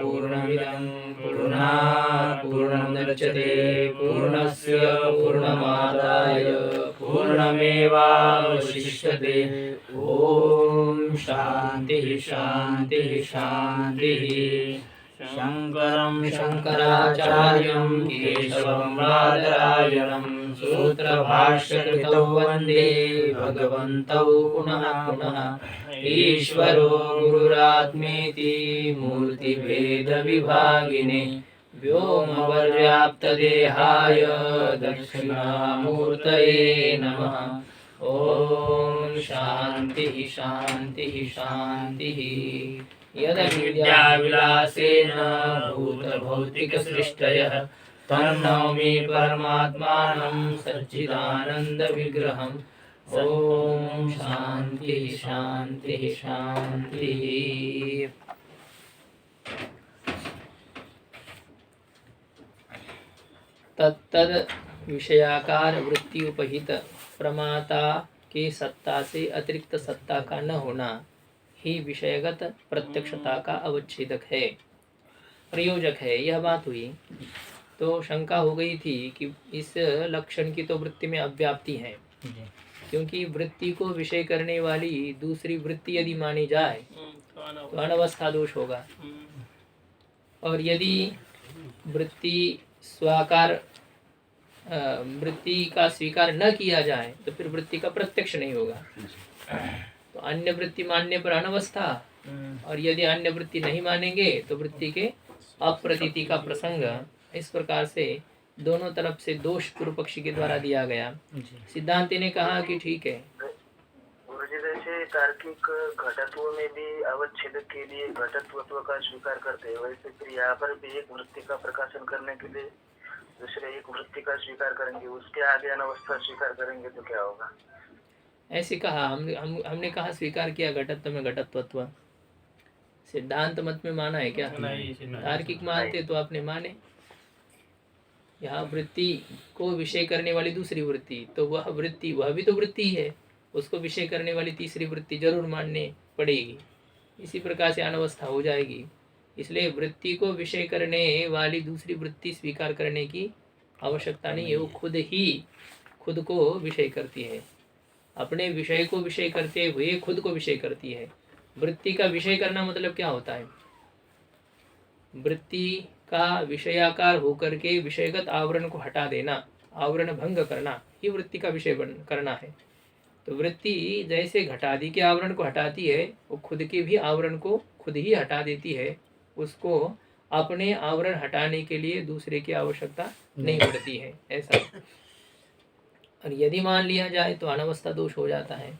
पूर्णमिदं पूर्णात् पूर्णमुदच्यते पूर्णस्य पूर्णमादाय पूर्णमेवावशिष्यते। ॐ शान्तिः शान्तिः शान्तिः। शङ्करं शङ्कराचार्यं केशवं बादरायणं सूत्रभाष्यकृतौ वन्दे भगवन्तौ पुनः पुनः। ईश्वरो गुरुरात्मेति मूर्तिभेदविभागिने व्योमवद्व्याप्तदेहाय दक्षिणामूर्तये नमः। ॐ शान्तिः शान्तिः शान्तिः। यदविद्याविलासेन भूतभौतिकसृष्टयः तन्नौमि परमात्मानं सच्चिदानन्दविग्रहम्। ॐ शान्तिः शान्तिः शान्तिः। तत्तद विषयाकार वृत्ति उपहित प्रमाता के सत्ता से अतिरिक्त सत्ता का न होना ही विषयगत प्रत्यक्षता का अवच्छेदक है, प्रयोजक है। यह बात हुई तो शंका हो गई थी कि इस लक्षण की तो वृत्ति में अव्याप्ति है, क्योंकि वृत्ति को विषय करने वाली दूसरी वृत्ति यदि मानी जाए तो अनवस्था दोष होगा, और यदि वृत्ति स्वाकार वृत्ति का स्वीकार न किया जाए तो फिर वृत्ति का प्रत्यक्ष नहीं होगा। तो अन्य वृत्ति मानने पर अनवस्था, और यदि अन्य वृत्ति नहीं मानेंगे तो वृत्ति के अप्रतीति का प्रसंग। इस प्रकार से दोनों तरफ से दोष पूर्व पक्षी के द्वारा दिया गया। सिद्धांति ने कहा कि ठीक है, गुरुजी जैसे तार्किक घटत्व में भी अवच्छेदक के लिए घटत्व का स्वीकार करते हैं, वैसे फिर यहाँ पर भी एक वृत्ति का प्रकाशन करने के लिए दूसरे एक वृत्ति का स्वीकार करेंगे, उसके आगे अनवस्था स्वीकार करेंगे तो क्या होगा? ऐसे कहा। हमने कहा स्वीकार किया घटत्व में घटत्वत्व। सिद्धांत मत में माना है क्या? तार्किक मानते तो आपने माने। यहाँ वृत्ति को विषय करने वाली दूसरी वृत्ति, तो वह वृत्ति वह भी तो वृत्ति है, उसको विषय करने वाली तीसरी वृत्ति जरूर मानने पड़ेगी। इसी प्रकार से अनवस्था हो जाएगी। इसलिए वृत्ति को विषय करने वाली दूसरी वृत्ति स्वीकार करने की आवश्यकता नहीं है, वो खुद को विषय करती है। अपने विषय को विषय करते हुए खुद को विषय करती है। वृत्ति का विषय करना मतलब क्या होता है? वृत्ति का विषयाकार होकर के विषयगत आवरण को हटा देना, आवरण भंग करना, ये वृत्ति का विषय करना है। तो वृत्ति जैसे घटादि के आवरण को हटाती है, वो खुद के भी आवरण को खुद ही हटा देती है। उसको अपने आवरण हटाने के लिए दूसरे की आवश्यकता नहीं पड़ती है, ऐसा। और यदि मान लिया जाए तो अनवस्था दोष हो जाता है।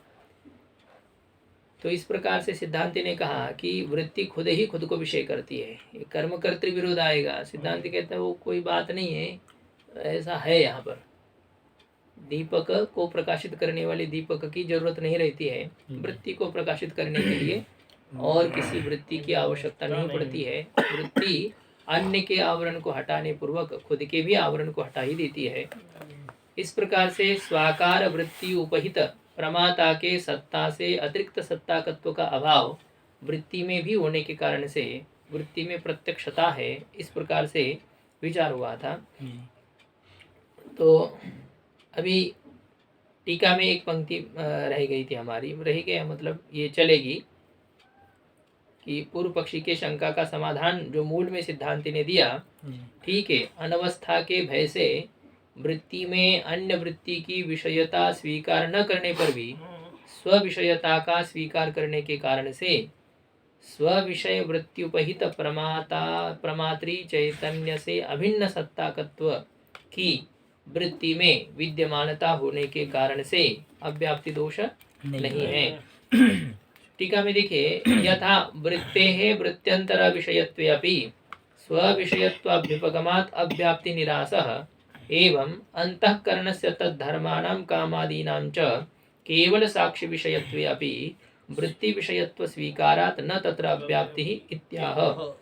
तो इस प्रकार से सिद्धांति ने कहा कि वृत्ति खुद ही खुद को विषय करती है। ये कर्म कर्तृ विरोध आएगा। सिद्धांति कहता है वो कोई बात नहीं है, ऐसा है। यहाँ पर दीपक को प्रकाशित करने वाली दीपक की जरूरत नहीं रहती है, वृत्ति को प्रकाशित करने के लिए और किसी वृत्ति की आवश्यकता नहीं पड़ती है। वृत्ति अन्य के आवरण को हटाने पूर्वक खुद के भी आवरण को हटा ही देती है। इस प्रकार से स्वाकार वृत्ति उपहित प्रमाता के सत्ता से अतिरिक्त सत्ताकत्व का अभाव वृत्ति में भी होने के कारण से वृत्ति में प्रत्यक्षता है। इस प्रकार से विचार हुआ था। तो अभी टीका में एक पंक्ति रह गई थी हमारी, रह गया मतलब ये चलेगी कि पूर्व पक्षी के शंका का समाधान जो मूल में सिद्धांति ने दिया, ठीक है। अनवस्था के भय से वृत्ति में अन्य वृत्ति की विषयता स्वीकार न करने पर भी स्व-विषयता का स्वीकार करने के कारण से स्व-विषय वृत्त्युपहित प्रमात्री चैतन्य से अभिन्न सत्ताकत्व की वृत्ति में विद्यमानता होने के कारण से अव्याप्ति दोष नहीं है। टीका में देखिए, यथा वृत्तेः वृत्त्यंतर विषयत्वे अपि स्वविषयत्वाभ्युपगमात् अव्याप्ति निरासः एवं अंतःकरणस्य तद्धर्माणां कामादीनां च केवल साक्षी विषयत्वे अपि वृत्ति विषयत्व स्वीकारात् न तत्र अव्याप्ति इत्याह।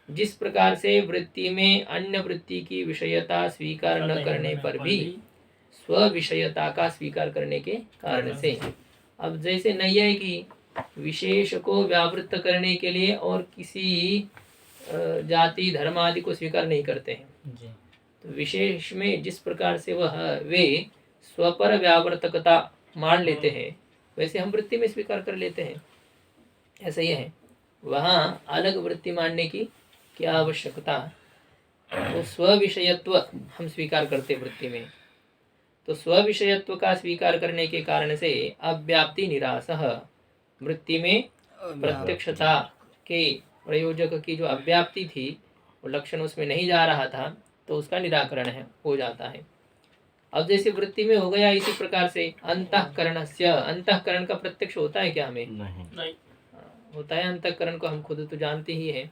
जिस प्रकार से वृत्ति में अन्य वृत्ति की विषयता स्वीकार न करने पर भी स्व विषयता का स्वीकार करने के कारण से, अब जैसे नैयायिकी विशेष को व्यावृत्त करने के लिए और किसी जाति धर्म आदि को स्वीकार नहीं करते हैं। जी तो विशेष में जिस प्रकार से वे स्वपर व्यावर्तकता मान लेते हैं, वैसे हम वृत्ति में स्वीकार कर लेते हैं। ऐसा ही है, वहाँ अलग वृत्ति मानने की क्या आवश्यकता। तो स्व-विषयत्व हम स्वीकार करते वृत्ति में, तो स्व-विषयत्व का स्वीकार करने के कारण से अव्याप्ति निरासः, वृत्ति में प्रत्यक्षता के प्रयोजक की जो अव्याप्ति थी, वो लक्षण उसमें नहीं जा रहा था, तो उसका निराकरण हो जाता है। अब जैसे वृत्ति में हो गया, इसी प्रकार से अंतःकरणस्य, अंतःकरण का प्रत्यक्ष होता है क्या हमें? नहीं होता है। अंतःकरण को हम खुद तो जानते ही है।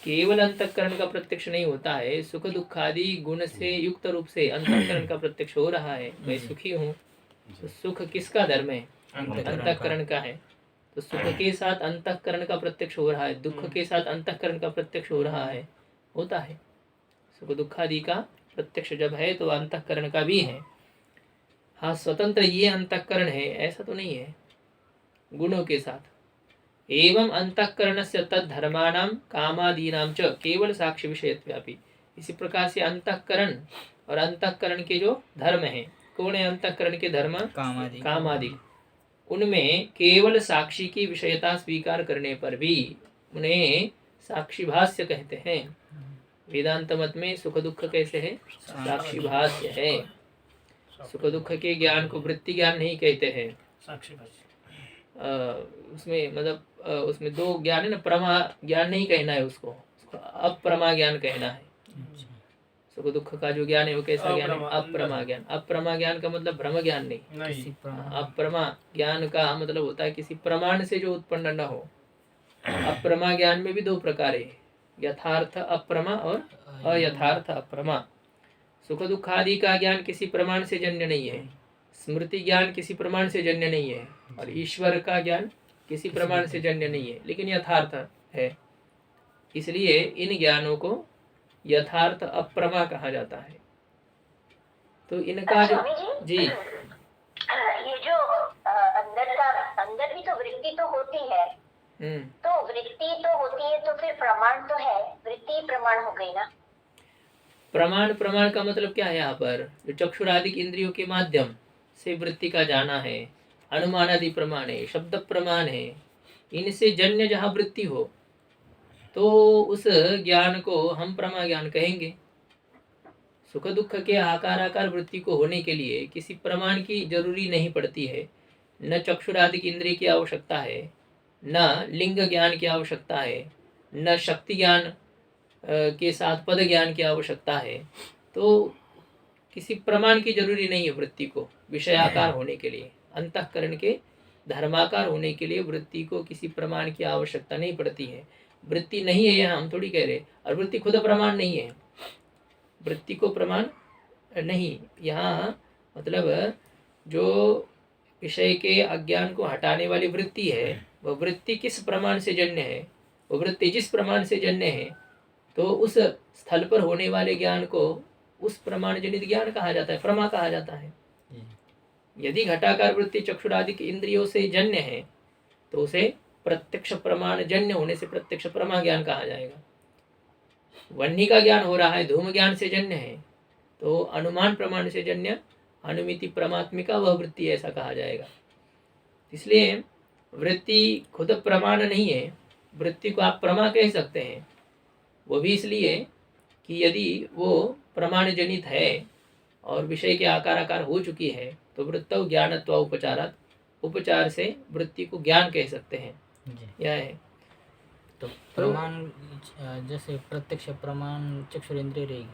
केवल अंतःकरण का प्रत्यक्ष नहीं होता है, सुख दुख आदि गुण से युक्त रूप से अंतःकरण का प्रत्यक्ष हो रहा है। मैं सुखी हूँ, तो सुख किसका धर्म है? अंतःकरण का है। तो सुख के साथ अंतःकरण का प्रत्यक्ष हो रहा है, दुख के साथ अंतःकरण का प्रत्यक्ष हो रहा है, होता है। सुख दुख आदि का प्रत्यक्ष जब है तो अंतःकरण का भी है। हाँ, स्वतंत्र ये अंतःकरण है ऐसा तो नहीं है, गुणों के साथ। एवं अंतःकरणस्य तद्धर्माणां कामादीनां च केवल साक्ष्य विषयत्वापि। इसी प्रकार से अंतःकरण और अंतःकरण के जो धर्म है, कौन है अंतःकरण के धर्म? कामादि। उनमें केवल साक्षी की विषयता स्वीकार करने पर भी उन्हें साक्षी भाष्य कहते हैं। वेदांत मत में सुख दुख कैसे है? साक्षी भाष्य है। सुख दुख के ज्ञान को वृत्ति ज्ञान नहीं कहते हैं, साक्षी भाष्य। उसमें मतलब उसमें दो ज्ञान है ना, प्रमा ज्ञान नहीं कहना है, उसको अप्रमा ज्ञान कहना है। सुख दुख का जो ज्ञान है वो कैसा ज्ञान है? अप्रमा ज्ञान। अप्रमा ज्ञान का मतलब भ्रम ज्ञान नहीं। अप्रमा ज्ञान का मतलब होता है किसी प्रमाण से जो उत्पन्न न हो। अप्रमा ज्ञान में भी दो प्रकार है, यथार्थ अप्रमा और अयथार्थ अप्रमा। सुख दुख आदि का ज्ञान किसी प्रमाण से जन्य नहीं है, स्मृति ज्ञान किसी प्रमाण से जन्य नहीं है, और ईश्वर का ज्ञान किसी प्रमाण से जन्य नहीं है, लेकिन यथार्थ है। इसलिए इन ज्ञानों को यथार्थ अप्रमा कहा जाता है। तो इनका जो जी ये जो अंदर भी तो वृत्ति तो होती है, तो वृत्ति तो होती है, तो फिर प्रमाण तो है, वृत्ति प्रमाण हो गई ना। प्रमाण का मतलब क्या है? यहाँ पर जो चक्षुरादिक इंद्रियों के माध्यम से वृत्ति का जाना है, अनुमान आदि प्रमाण है, शब्द प्रमाण है, इनसे जन्य जहाँ वृत्ति हो तो उस ज्ञान को हम प्रमा ज्ञान कहेंगे। सुख दुख के आकार वृत्ति को होने के लिए किसी प्रमाण की जरूरी नहीं पड़ती है, न चक्षुरादिक इंद्रिय की आवश्यकता है, न लिंग ज्ञान की आवश्यकता है, न शक्ति ज्ञान के साथ पद ज्ञान की आवश्यकता है। तो किसी प्रमाण की जरूरी नहीं है वृत्ति को विषयाकार होने के लिए। अंतःकरण के धर्माकार होने के लिए वृत्ति को किसी प्रमाण की आवश्यकता नहीं पड़ती है। वृत्ति नहीं है यह हम थोड़ी कह रहे, और वृत्ति खुद प्रमाण नहीं है, वृत्ति को प्रमाण नहीं यहाँ मतलब जो विषय के अज्ञान को हटाने वाली वृत्ति है, वह वृत्ति किस प्रमाण से जन्य है? वह वृत्ति जिस प्रमाण से जन्य है, तो उस स्थल पर होने वाले ज्ञान को उस प्रमाण जनित ज्ञान कहा जाता है, प्रमा कहा जाता है। यदि घटाकार वृत्ति चक्षुरादिक इंद्रियों से जन्य है तो उसे प्रत्यक्ष प्रमाण जन्य होने से प्रत्यक्ष प्रमा ज्ञान कहा जाएगा। वह्नि का ज्ञान हो रहा है, धूम ज्ञान से जन्य है, तो अनुमान प्रमाण से जन्य अनुमिति परमात्मिका वह वृत्ति ऐसा कहा जाएगा। इसलिए वृत्ति खुद प्रमाण नहीं है, वृत्ति को आप प्रमा कह सकते हैं। वो भी इसलिए कि यदि वो प्रमाण जनित है और विषय के आकार हो चुकी है तो वृत्तौ ज्ञानत्व उपचारात, उपचार से वृत्ति को ज्ञान कह सकते हैं। यह है। तो प्रमाण जैसे प्रत्यक्ष प्रमाण चक्षुरेंद्रिय रहेगी,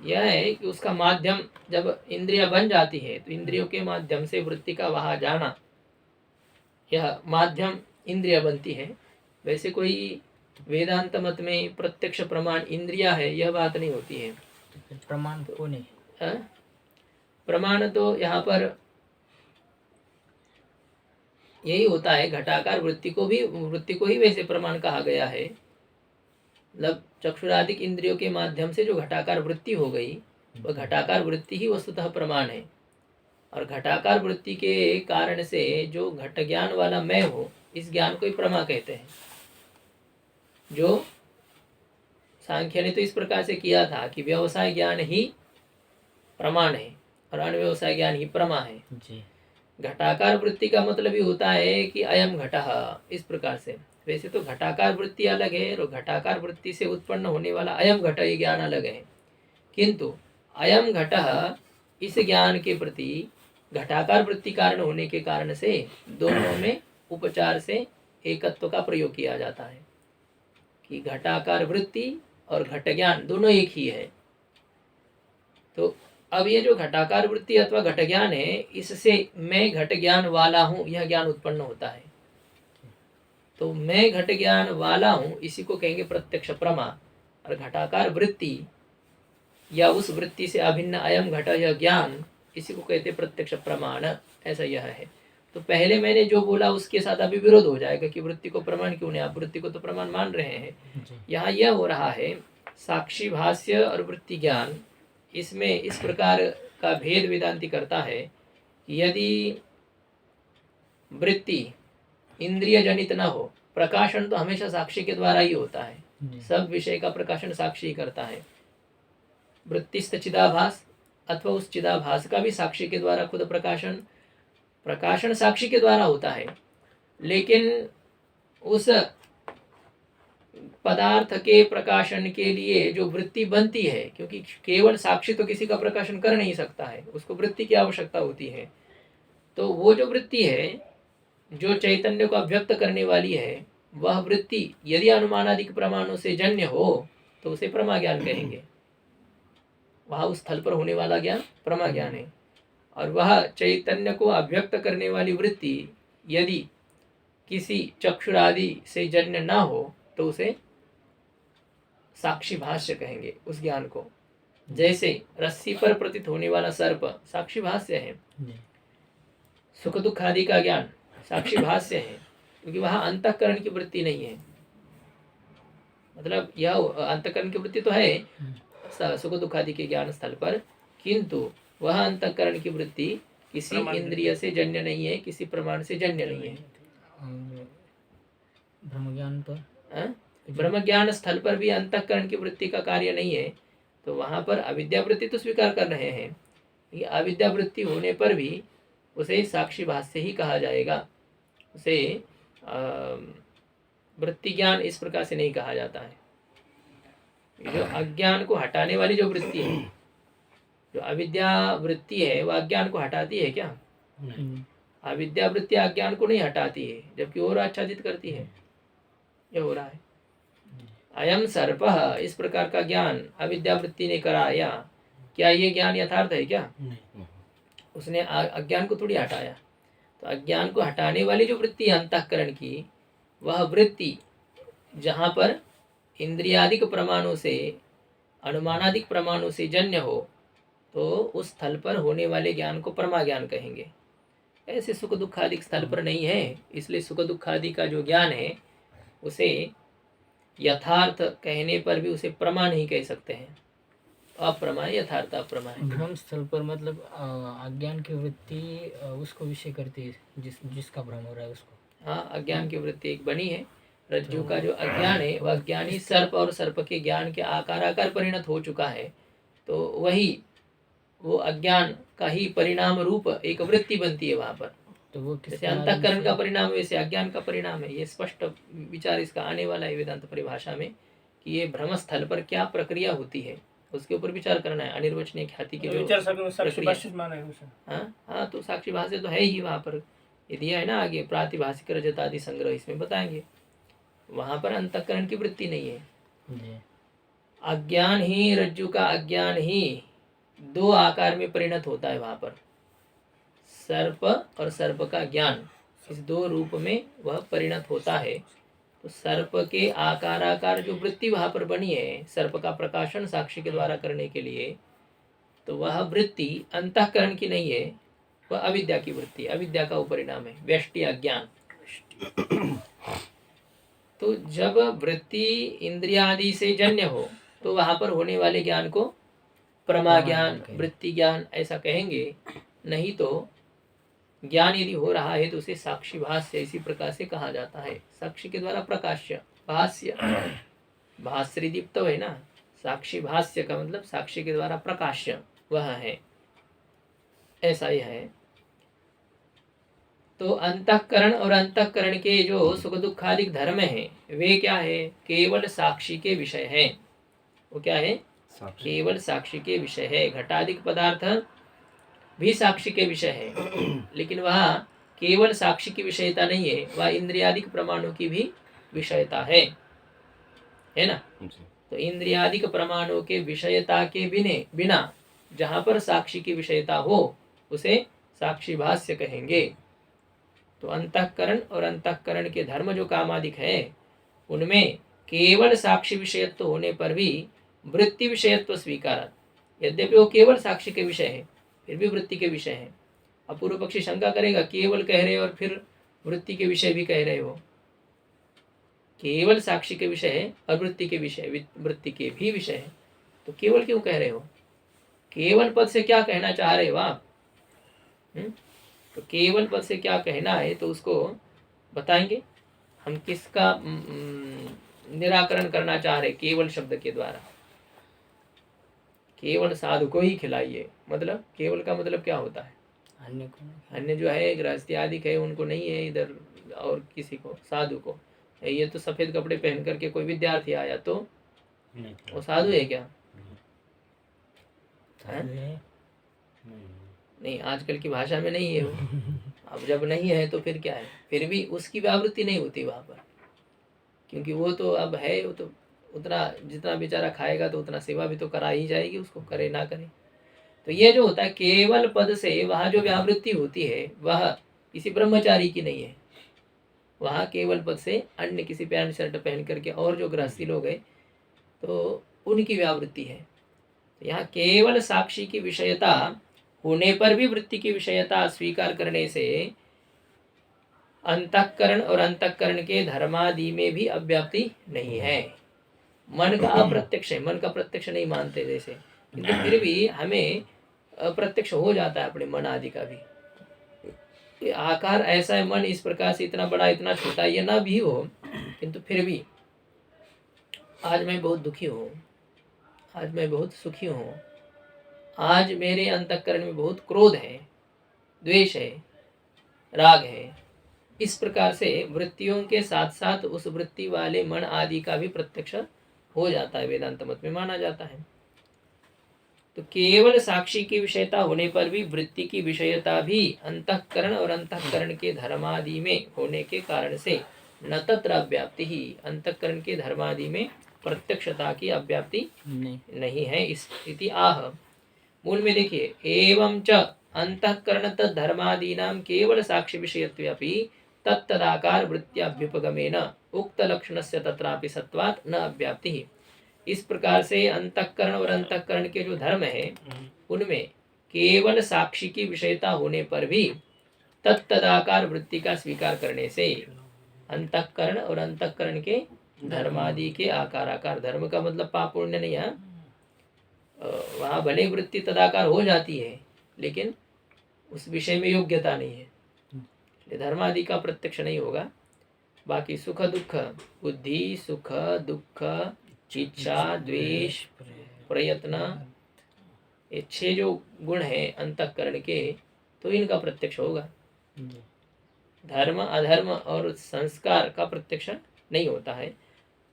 यह है कि उसका माध्यम जब इंद्रिया बन जाती है तो इंद्रियों के माध्यम से वृत्ति का वहाँ जाना, यह माध्यम इंद्रिया बनती है। वैसे कोई वेदांत मत में प्रत्यक्ष प्रमाण इंद्रिया है यह बात नहीं होती है। तो प्रमाण कौन है? प्रमाण तो यहाँ पर यही होता है, घटाकार वृत्ति को ही वैसे प्रमाण कहा गया है। मतलब चक्षुरादिक इंद्रियों के माध्यम से जो घटाकार वृत्ति हो गई, वह घटाकार वृत्ति ही वस्तुतः प्रमाण है। और घटाकार वृत्ति के कारण से जो घट ज्ञान वाला मैं हो, इस ज्ञान को ही प्रमा कहते हैं। जो सांख्य ने तो इस प्रकार से किया था कि व्यवसाय ज्ञान ही प्रमाण है और अनव्यवसाय ज्ञान ही प्रमा है। जी। घटाकार वृत्ति का मतलब ही होता है कि अयम घटः, इस प्रकार से। वैसे तो घटाकार वृत्ति अलग है और घटाकार वृत्ति से उत्पन्न होने वाला अयम घट ये ज्ञान अलग है, किंतु अयम घटः इस ज्ञान के प्रति घटाकार वृत्ति कारण होने के कारण से दोनों में उपचार से एकत्व का प्रयोग किया जाता है कि घटाकार वृत्ति और घट ज्ञान दोनों एक ही है। तो अब ये जो घटाकार वृत्ति अथवा घट ज्ञान है, इससे मैं घट ज्ञान वाला हूँ यह ज्ञान उत्पन्न होता है। तो मैं घट ज्ञान वाला हूँ इसी को कहेंगे प्रत्यक्ष प्रमा, और घटाकार वृत्ति या उस वृत्ति से अभिन्न अयम घट यह ज्ञान, इसी को कहते प्रत्यक्ष प्रमाण। ऐसा यह है। तो पहले मैंने जो बोला उसके साथ अभी विरोध हो जाएगा कि वृत्ति को प्रमाण क्यों नहीं, आप वृत्ति को तो प्रमाण मान रहे हैं। यहाँ यह हो रहा है साक्षी भाष्य और वृत्ति ज्ञान, इसमें इस प्रकार का भेद वेदांति करता है कि यदि वृत्ति इंद्रिय जनित न हो, प्रकाशन तो हमेशा साक्षी के द्वारा ही होता है, सब विषय का प्रकाशन साक्षी ही करता है। वृत्तिस्थ चिदाभास अथवा उस चिदाभास का भी साक्षी के द्वारा खुद प्रकाशन साक्षी के द्वारा होता है, लेकिन उस पदार्थ के प्रकाशन के लिए जो वृत्ति बनती है, क्योंकि केवल साक्षी तो किसी का प्रकाशन कर नहीं सकता है, उसको वृत्ति की आवश्यकता होती है। तो वो जो वृत्ति है जो चैतन्य को अभिव्यक्त करने वाली है, वह वृत्ति यदि अनुमानादिक प्रमाणों से जन्य हो तो उसे प्रमा ज्ञान कहेंगे। वह उस स्थल पर होने वाला ज्ञान प्रमा ज्ञान है। और वह चैतन्य को अभिव्यक्त करने वाली वृत्ति यदि किसी चक्षुरादि से जन्य ना हो तो उसे साक्षी भाष्य कहेंगे उस ज्ञान को। जैसे रस्सी पर प्रतीत होने वाला सर्प साक्षी भाष्य है, सुख दुख आदि का ज्ञान साक्षी भाष्य है, क्योंकि वहाँ अंतःकरण की वृत्ति नहीं है। मतलब यह अंतःकरण की वृत्ति तो है सुख दुख आदि के ज्ञान स्थल पर, किंतु वह अंतःकरण की वृत्ति किसी इंद्रिय से जन्य नहीं है, किसी प्रमाण से जन्य नहीं है। ब्रह्म ज्ञान पर ब्रह्म ज्ञान स्थल पर भी अंतःकरण की वृत्ति का कार्य नहीं है, तो वहां पर अविद्या वृत्ति तो स्वीकार कर रहे हैं, ये अविद्या वृत्ति होने पर भी उसे साक्षी भाष्य ही कहा जाएगा, उसे वृत्ति ज्ञान इस प्रकार से नहीं कहा जाता है। जो अज्ञान को हटाने वाली जो वृत्ति है, जो अविद्या वृत्ति है, वह अज्ञान को हटाती है क्या? अविद्या वृत्ति अज्ञान को नहीं हटाती है, जबकि और आच्छादित करती है। यह हो रहा है। अयम सर्प, इस प्रकार का ज्ञान अविद्या वृत्ति ने कराया, क्या ये ज्ञान यथार्थ है क्या? उसने अज्ञान को थोड़ी हटाया। तो अज्ञान को हटाने वाली जो वृत्ति है अंतःकरण की, वह वृत्ति जहाँ पर इंद्रियादिक प्रमाणों से अनुमानादिक प्रमाणों से जन्य हो, तो उस स्थल पर होने वाले ज्ञान को परमा ज्ञान कहेंगे। ऐसे सुख दुख आदि स्थल पर नहीं है, इसलिए सुख दुख आदि का जो ज्ञान है उसे यथार्थ कहने पर भी उसे प्रमा नहीं कह सकते हैं। अप्रमा है, यथार्थ अप्रमा है। भ्रम स्थल पर मतलब अज्ञान की वृत्ति उसको विषय करती है, जिसका भ्रम हो रहा है उसको। हाँ, अज्ञान की वृत्ति एक बनी है। रज्जु का जो अज्ञान है वह अज्ञानी सर्प और सर्प के ज्ञान के आकार परिणत हो चुका है, तो वही वो अज्ञान का ही परिणाम रूप एक वृत्ति बनती है वहां पर। तो वो जैसे अंतःकरण का परिणाम वैसे अज्ञान का परिणाम है। ये स्पष्ट विचार इसका आने वाला है वेदांत परिभाषा में कि ये भ्रम स्थल पर क्या प्रक्रिया होती है, उसके ऊपर विचार करना है। अनिर्वचनीय ख्याति की जो हाँ, तो साक्षी भाष्य तो है ही वहाँ पर, ये दिया है ना आगे, प्रातिभाषिक रजत आदि संग्रह, इसमें बताएंगे। वहां पर अंतःकरण की वृत्ति नहीं है। अज्ञान ही, रज्जु का अज्ञान ही दो आकार में परिणत होता है वहां पर, सर्प और सर्प का ज्ञान, इस दो रूप में वह परिणत होता है। तो सर्प के आकार जो वृत्ति वहां पर बनी है, सर्प का प्रकाशन साक्षी के द्वारा करने के लिए, तो वह वृत्ति अंतःकरण की नहीं है, वह अविद्या की वृत्ति, अविद्या का उपरिणाम है, व्यष्टि अज्ञान। तो जब वृत्ति इंद्रियादि से जन्य हो तो वहां पर होने वाले ज्ञान को प्रमा ज्ञान, वृत्ति ज्ञान ऐसा कहेंगे। नहीं तो ज्ञान यदि हो रहा है तो उसे साक्षी भाष्य इसी प्रकार से कहा जाता है। साक्षी के द्वारा प्रकाश्य, भाष्य भास्री दीप्त है ना, साक्षी भाष्य का मतलब साक्षी के द्वारा प्रकाश्य वह है, ऐसा ही है। तो अंतःकरण और अंतःकरण के जो सुख दुखादिक धर्म हैं वे क्या है, केवल साक्षी के विषय है। वो क्या है, केवल साक्षी के विषय है। घटादिक पदार्थ भी साक्षी के विषय है, लेकिन वह केवल साक्षी की विषयता नहीं है, वह इंद्रियादिक प्रमाणों की भी विषयता है ना। तो इंद्रियादिक प्रमाणों के विषयता के बिना जहाँ पर साक्षी की विषयता हो उसे साक्षी भाष्य कहेंगे। तो अंतःकरण और अंतःकरण के धर्म जो कामादिक है उनमें केवल साक्षी विषयत्व होने पर भी वृत्ति विषयत्व स्वीकार, यद्यपि वो केवल साक्षी के विषय है फिर भी वृत्ति के विषय है। अब पूर्व पक्षी शंका करेगा, केवल कह रहे हो और फिर वृत्ति के विषय भी कह रहे हो। केवल साक्षी के विषय है और वृत्ति के विषय, वृत्ति के भी विषय है, तो केवल क्यों कह रहे हो? केवल पद से क्या कहना चाह रहे हो आप? तो केवल पद से क्या कहना है तो उसको बताएंगे हम, किसका निराकरण करना चाह रहे केवल शब्द के द्वारा। केवल साधु को ही खिलाइए, मतलब केवल का मतलब क्या होता है? अन्य को, अन्य जो है गृहस्थी आदि है उनको नहीं है इधर, और किसी को, साधु को। ये तो सफेद कपड़े पहन करके कोई विद्यार्थी आया तो वो साधु है क्या? नहीं, आजकल की भाषा में नहीं है वो। अब जब नहीं है तो फिर क्या है, फिर भी उसकी व्यावृत्ति नहीं होती वहाँ पर, क्योंकि वो तो अब है, वो तो उतना जितना बेचारा खाएगा तो उतना सेवा भी तो करा ही जाएगी उसको, करे ना करे। तो ये जो होता है केवल पद से वहाँ जो व्यावृत्ति होती है वह किसी ब्रह्मचारी की नहीं है। वहाँ केवल पद से अन्य किसी पैंट शर्ट पहन करके और जो गृहस्थी लोग हैं तो उनकी व्यावृत्ति है। तो यहाँ केवल साक्षी की विषयता होने पर भी वृत्ति की विषयता स्वीकार करने से अंतःकरण और अंतःकरण के धर्मादि में भी अव्याप्ति नहीं है। मन का अप्रत्यक्ष है, मन का प्रत्यक्ष नहीं मानते जैसे, किंतु फिर भी हमें अप्रत्यक्ष हो जाता है अपने मन आदि का भी। आकार ऐसा है, मन इस प्रकार से इतना बड़ा इतना छोटा ये ना भी हो, किंतु फिर भी आज मैं बहुत दुखी हूँ, आज मैं बहुत सुखी हूँ, आज मेरे अंतःकरण में बहुत क्रोध है, द्वेष है, राग है। इस प्रकार से वृत्तियों के साथ साथ उस वृत्ति वाले मन आदि का भी प्रत्यक्ष हो जाता है, वेदांत मत में माना जाता है। तो केवल साक्षी की विषयता होने पर भी वृत्ति की विषयता भी अंतःकरण और अंतःकरण के धर्मादि में होने के कारण से न तत्र अव्याप्ति ही, अंतःकरण के धर्मादि में प्रत्यक्षता की अव्याप्ति नहीं है। इस स्थिति आह, मूल में देखिए, एवं च अंतःकरण तद्धर्मादीनां केवल साक्षी विषयत्वेपि तत्तदाकार वृत्त्याभ्युपगमेन उक्त लक्षणस्य तत्रापि सत्वात् न अव्याप्ति। इस प्रकार से अंतःकरण और अंतःकरण के जो धर्म है उनमें केवल साक्षी की विषयता होने पर भी तत्तदाकार वृत्ति का स्वीकार करने से अंतःकरण और अंतःकरण के धर्मादि के आकार धर्म का मतलब पाप पुण्य नहीं है, वहाँ भले वृत्ति तदाकार हो जाती है लेकिन उस विषय में योग्यता नहीं है, धर्मादि का प्रत्यक्ष नहीं होगा। बाकी सुख दुख, बुद्धि सुख दुख, इच्छा द्वेष प्रयत्न, ये 6 जो गुण हैं अंतःकरण के, तो इनका प्रत्यक्ष होगा। धर्म अधर्म और संस्कार का प्रत्यक्ष नहीं होता है।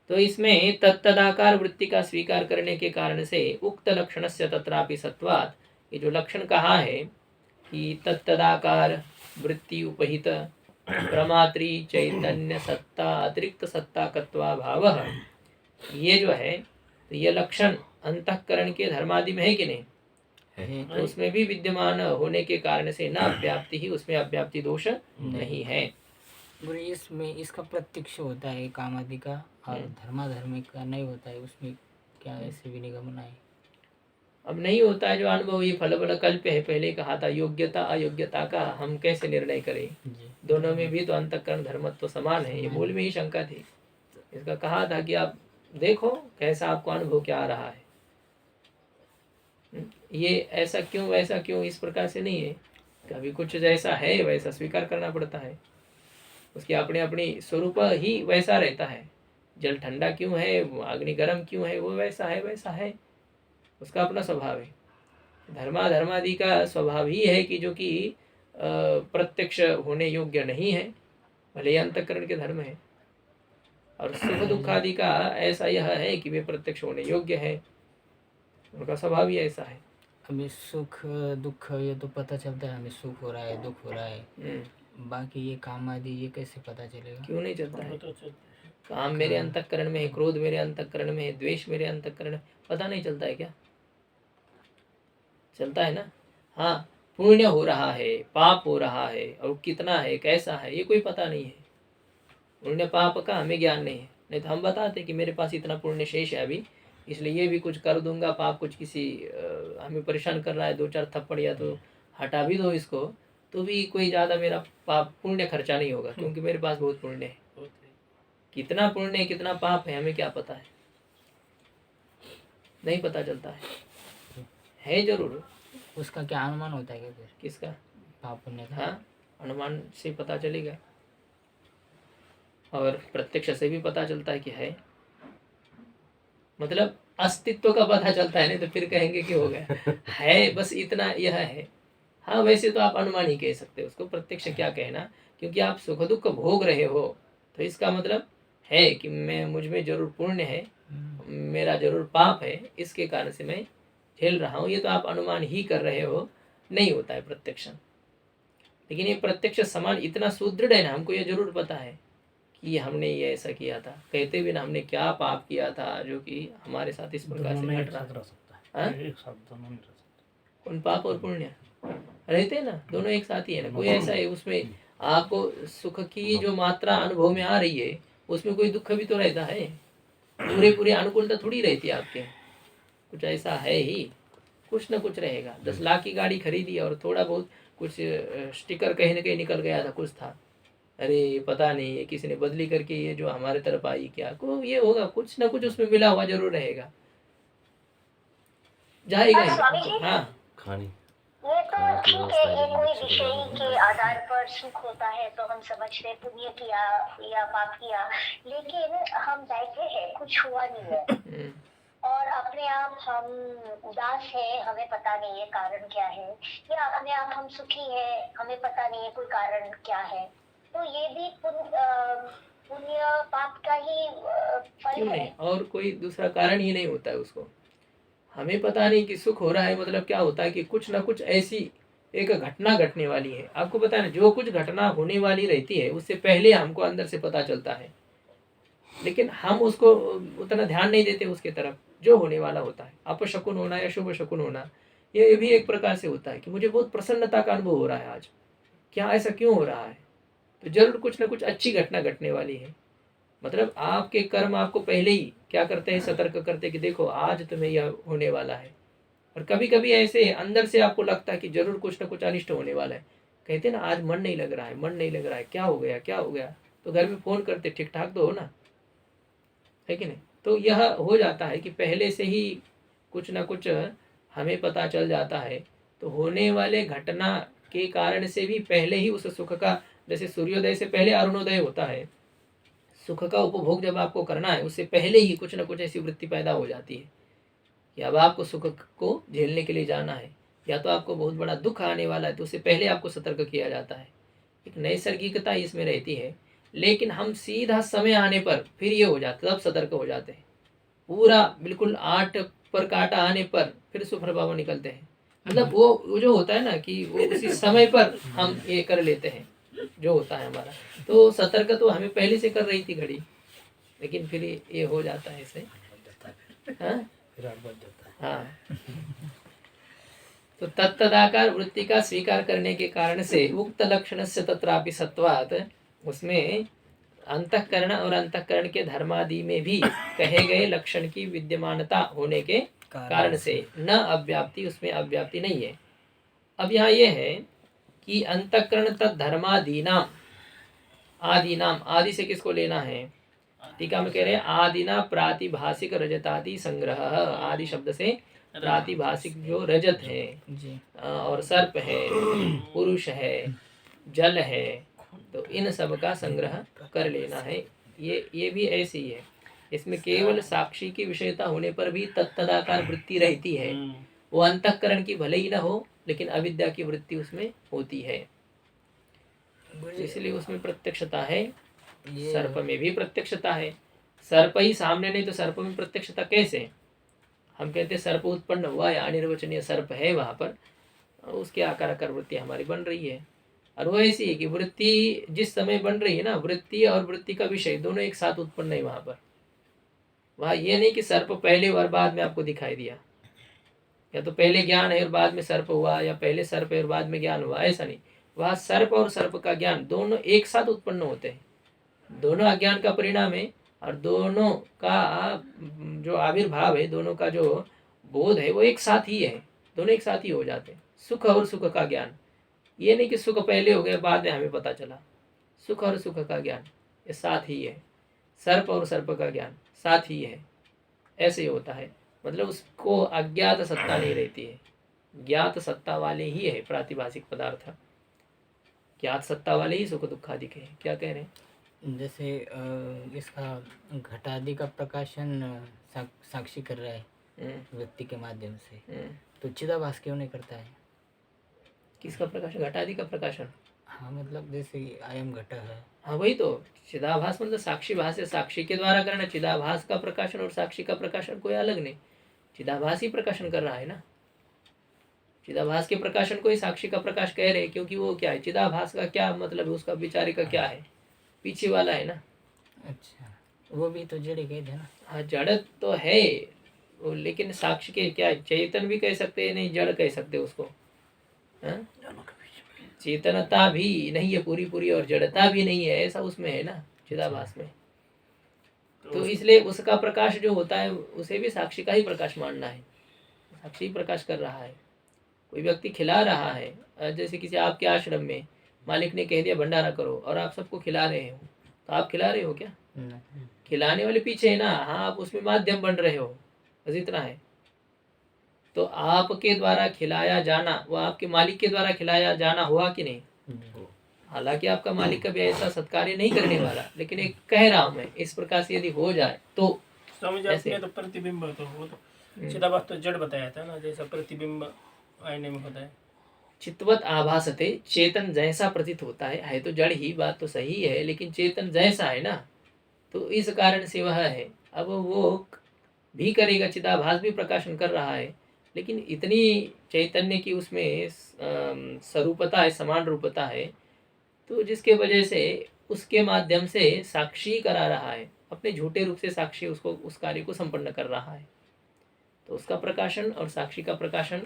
तो इसमें तत्तदाकार वृत्ति का स्वीकार करने के कारण से उक्त लक्षणस्य तत्रापि सत्वात्, ये जो लक्षण कहा है कि तत्तदाकार वृत्ति उपहित प्रमात्री चैतन्य सत्ता अतिरिक्त सत्ता कत्वा भाव, ये जो है तो ये लक्षण अंतःकरण के धर्मादि में है कि नहीं है? तो उसमें भी विद्यमान होने के कारण से न अव्याप्ति ही, उसमें अव्याप्ति दोष नहीं है। गुरु इसमें इसका प्रत्यक्ष होता है काम आदि का और धर्माधर्म का नहीं होता है, उसमें क्या ऐसे भी निगमन है? अब नहीं होता है जो अनुभव, ये फल बल कल्प है। पहले कहा था योग्यता अयोग्यता का हम कैसे निर्णय करें, दोनों में भी तो अंतःकरण धर्मत्व तो समान है। ये मूल में ही शंका थी, इसका कहा था कि आप देखो कैसा आपको अनुभव क्या आ रहा है, ये ऐसा क्यों वैसा क्यों, इस प्रकार से नहीं है। कभी कुछ जैसा है वैसा स्वीकार करना पड़ता है, उसकी अपनी अपनी स्वरूप ही वैसा रहता है। जल ठंडा क्यों है, अग्नि गर्म क्यों है, वो वैसा है, उसका अपना स्वभाव है। धर्मादि का स्वभाव ही है कि जो कि प्रत्यक्ष होने योग्य नहीं है, भले ही अंतःकरण के धर्म है। और सुख दुख आदि का ऐसा यह है कि वे प्रत्यक्ष होने योग्य है, उनका स्वभाव ही ऐसा है। हमें सुख दुख ये तो पता चलता है, हमें सुख हो रहा है दुख हो रहा है, बाकी ये काम आदि ये कैसे पता चलेगा? क्यों नहीं चलता है? काम मेरे अंतःकरण में है, क्रोध मेरे अंतःकरण में है, द्वेष मेरे अंतःकरण में, पता नहीं चलता है क्या? चलता है ना। हाँ, पुण्य हो रहा है, पाप हो रहा है, और कितना है, कैसा है, ये कोई पता नहीं है। पुण्य पाप का हमें ज्ञान नहीं है, नहीं तो हम बताते कि मेरे पास इतना पुण्य शेष है अभी, इसलिए ये भी कुछ कर दूंगा, पाप कुछ किसी हमें परेशान कर रहा है, 2-4 थप्पड़ या तो हटा भी दो इसको, तो भी कोई ज़्यादा मेरा पाप पुण्य खर्चा नहीं होगा, क्योंकि मेरे पास बहुत पुण्य है। कितना पुण्य है कितना पाप है हमें क्या पता है? नहीं पता चलता है जरूर। उसका क्या अनुमान होता है क्या फिर? किसका? पाप पुण्य का? हाँ, अनुमान से पता चलेगा, और प्रत्यक्ष से भी पता चलता है कि है, मतलब अस्तित्व का पता चलता है, नहीं तो फिर कहेंगे कि हो गया है, बस इतना यह है। हाँ, वैसे तो आप अनुमान ही कह सकते हो उसको, प्रत्यक्ष क्या कहना, क्योंकि आप सुख दुख भोग रहे हो, तो इसका मतलब है कि मैं मुझ में जरूर पुण्य है, मेरा जरूर पाप है, इसके कारण से मैं झेल रहा हूँ, ये तो आप अनुमान ही कर रहे हो, नहीं होता है प्रत्यक्ष। लेकिन ये प्रत्यक्ष समान इतना सुदृढ़ है ना, हमको ये जरूर पता है कि हमने ये ऐसा किया था, कहते भी ना हमने क्या पाप किया था जो कि हमारे साथ इस प्रकार से घट रहा है। उन पाप और पुण्य रहते हैं ना, दोनों एक साथ ही है ना। कोई ऐसा है उसमें आपको सुख की जो मात्रा अनुभव में आ रही है, उसमें कोई दुख भी तो रहता है, पूरे अनुकूलता थोड़ी रहती है आपके, कुछ ऐसा है ही, कुछ न कुछ रहेगा। 10 लाख की गाड़ी खरीदी और थोड़ा बहुत कुछ स्टिकर कहीं न कहीं निकल गया था, कुछ था, अरे पता नहीं ये किसी ने बदली करके ये जो हमारे तरफ आई क्या, को ये होगा, कुछ न कुछ उसमें मिला हुआ जरूर रहेगा, जाएगा ही। हाँ, ये तो ठीक है, ये कोई विषय के आधार पर सुख होता है तो हम समझते पुण्य किया या पाप किया, लेकिन हम बैठे हैं, कुछ हुआ नहीं है और अपने आप हम उदास है, हमें पता नहीं है कारण क्या है, या अपने आप हम सुखी है, हमें पता नहीं है कोई कारण क्या है, तो ये भी पुण्य पाप का ही फल क्यों है। नहीं, और कोई दूसरा कारण ही नहीं होता है उसको। हमें पता नहीं कि सुख हो रहा है, मतलब क्या होता है कि कुछ ना कुछ ऐसी एक घटना घटने वाली है। आपको पता है, जो कुछ घटना होने वाली रहती है उससे पहले हमको अंदर से पता चलता है, लेकिन हम उसको उतना ध्यान नहीं देते उसके तरफ। जो होने वाला होता है, अपशकुन होना या शुभ शकुन होना, ये भी एक प्रकार से होता है कि मुझे बहुत प्रसन्नता का अनुभव हो रहा है आज, क्या ऐसा क्यों हो रहा है, तो जरूर कुछ ना कुछ अच्छी घटना घटने वाली है। मतलब आपके कर्म आपको पहले ही क्या करते हैं, सतर्क करते हैं कि देखो आज तुम्हें यह होने वाला है। और कभी कभी ऐसे अंदर से आपको लगता है कि जरूर कुछ ना कुछ अनिष्ट होने वाला है, कहते ना आज मन नहीं लग रहा है, क्या हो गया, तो घर में फोन करते, ठीक ठाक तो हो ना, है कि नहीं। तो यह हो जाता है कि पहले से ही कुछ ना कुछ हमें पता चल जाता है, तो होने वाले घटना के कारण से भी पहले ही उस सुख का, जैसे सूर्योदय से पहले अरुणोदय होता है, सुख का उपभोग जब आपको करना है उससे पहले ही कुछ ना कुछ ऐसी वृत्ति पैदा हो जाती है कि अब आपको सुख को झेलने के लिए जाना है, या तो आपको बहुत बड़ा दुख आने वाला है, तो उससे पहले आपको सतर्क किया जाता है। एक नैसर्गिकता इसमें रहती है, लेकिन हम सीधा समय आने पर फिर ये हो जाता है, तब सतर्क हो जाते हैं। पूरा बिल्कुल 8 पर काटा आने पर फिर सुप्रभाव निकलते हैं। मतलब वो जो होता है ना कि वो उसी समय पर हम ये कर लेते हैं जो होता है हमारा। तो सतर्क तो हमें पहले से कर रही थी घड़ी, लेकिन फिर ये हो जाता है ऐसे। हाँ, तो तत्तदाकार वृत्ति का स्वीकार करने के कारण से उक्त लक्षण से तत्रापि सत्वात, उसमें अंतःकरण और अंतःकरण के धर्मादि में भी कहे गए लक्षण की विद्यमानता होने के कारण से न अव्याप्ति, उसमें अव्याप्ति नहीं है। अब यहाँ ये है कि अंतःकरण तद धर्मादीनाम, आदि नाम, आदि से किसको लेना है, टीका में कह रहे हैं आदिना प्रातिभाषिक रजतादि संग्रह। आदि शब्द से प्रातिभाषिक जो रजत है जी और सर्प है, पुरुष है, जल है, तो इन सब का संग्रह कर लेना है। ये भी ऐसी ही है। इसमें केवल साक्षी की विषयता होने पर भी तत्तदाकार वृत्ति रहती है। वो अंतःकरण की भले ही ना हो, लेकिन अविद्या की वृत्ति उसमें होती है, इसलिए उसमें प्रत्यक्षता है। ये सर्प में भी प्रत्यक्षता है। सर्प ही सामने नहीं तो सर्प में प्रत्यक्षता कैसे? हम कहते सर्प उत्पन्न हुआ या अनिर्वचनीय सर्प है वहां पर, उसके आकार आकार वृत्ति हमारी बन रही है। और वो ऐसी है कि वृत्ति जिस समय बन रही है ना, वृत्ति और वृत्ति का विषय दोनों एक साथ उत्पन्न है वहां पर। वहां ये नहीं कि सर्प पहले और बाद में आपको दिखाई दिया, या तो पहले ज्ञान है और बाद में सर्प हुआ, या पहले सर्प है और बाद में ज्ञान हुआ, ऐसा नहीं। वहां सर्प और सर्प का ज्ञान दोनों एक साथ उत्पन्न होते हैं। दोनों अज्ञान का परिणाम है, और दोनों का जो आविर्भाव है, दोनों का जो बोध है, वो एक साथ ही है। दोनों एक साथ ही हो जाते हैं। सुख और सुख का ज्ञान, ये नहीं कि सुख पहले हो गया बाद में हमें पता चला। सुख और सुख का ज्ञान ये साथ ही है। सर्प और सर्प का ज्ञान साथ ही है। ऐसे ही होता है। मतलब उसको अज्ञात सत्ता नहीं रहती है, ज्ञात सत्ता वाले ही है प्रातिभाषिक पदार्थ। ज्ञात सत्ता वाले ही सुख दुखादि के हैं। क्या कह रहे हैं? जैसे इसका घटादि का प्रकाशन साक्षी कर रहा है व्यक्ति के माध्यम से, तो चिदाभास क्यों नहीं करता है? किसका प्रकाशन? घटादि का प्रकाशन। हाँ, मतलब जैसे अयम घट है। हाँ, वही तो चिदाभास मतलब साक्षी भास है, साक्षी के द्वारा करना। चिदाभास का प्रकाशन और साक्षी का प्रकाशन कोई अलग नहीं। चिदाभास ही प्रकाशन कर रहा है ना। चिदाभास के प्रकाशन को ही साक्षी का प्रकाश कह रहे हैं, क्योंकि वो क्या है, चिदाभास का क्या मतलब है, उसका विचारी का क्या है, पीछे वाला है ना। अच्छा, वो भी तो जड़ कह दे ना। हाँ, जड़ तो है वो, लेकिन साक्षी के क्या है, चेतन भी कह सकते हैं, नहीं जड़ कह सकते उसको। हाँ? चेतनता भी नहीं है पूरी पूरी, और जड़ता भी नहीं है, ऐसा उसमें है ना चिदाभास में। तो इसलिए उसका प्रकाश जो होता है उसे भी साक्षी का ही प्रकाश मानना है। साक्षी प्रकाश कर रहा है। कोई व्यक्ति खिला रहा है, जैसे किसी आपके आश्रम में मालिक ने कह दिया भंडारा करो, और आप सबको खिला रहे हो, तो आप खिला रहे हो क्या? खिलाने वाले पीछे है ना। हाँ, आप उसमें माध्यम बन रहे हो, बस इतना है। तो आपके द्वारा खिलाया जाना, वो आपके मालिक के द्वारा खिलाया जाना हुआ कि नहीं? हालांकि आपका मालिक कभी ऐसा सत्कार्य नहीं करने वाला, लेकिन एक कह रहा हूं मैं, इस प्रकार से यदि हो जाए तो स्वामी जी आपने तो प्रतिबिंब तो वो तो चिदाभास तो जड़ बताया था ना, जैसा प्रतिबिंब आईने में होता है। चित्तवत आभासते, चेतन जैसा प्रतीत होता है तो जड़ ही, बात तो सही है, लेकिन चेतन जैसा है ना, तो इस कारण से वह है। अब वो भी करेगा, चिदाभास भी प्रकाशन कर रहा है, लेकिन इतनी चैतन्य की उसमें स्वरूपता है, समान रूपता है, तो जिसके वजह से उसके माध्यम से साक्षी करा रहा है, अपने झूठे रूप से साक्षी उसको उस कार्य को संपन्न कर रहा है। तो उसका प्रकाशन और साक्षी का प्रकाशन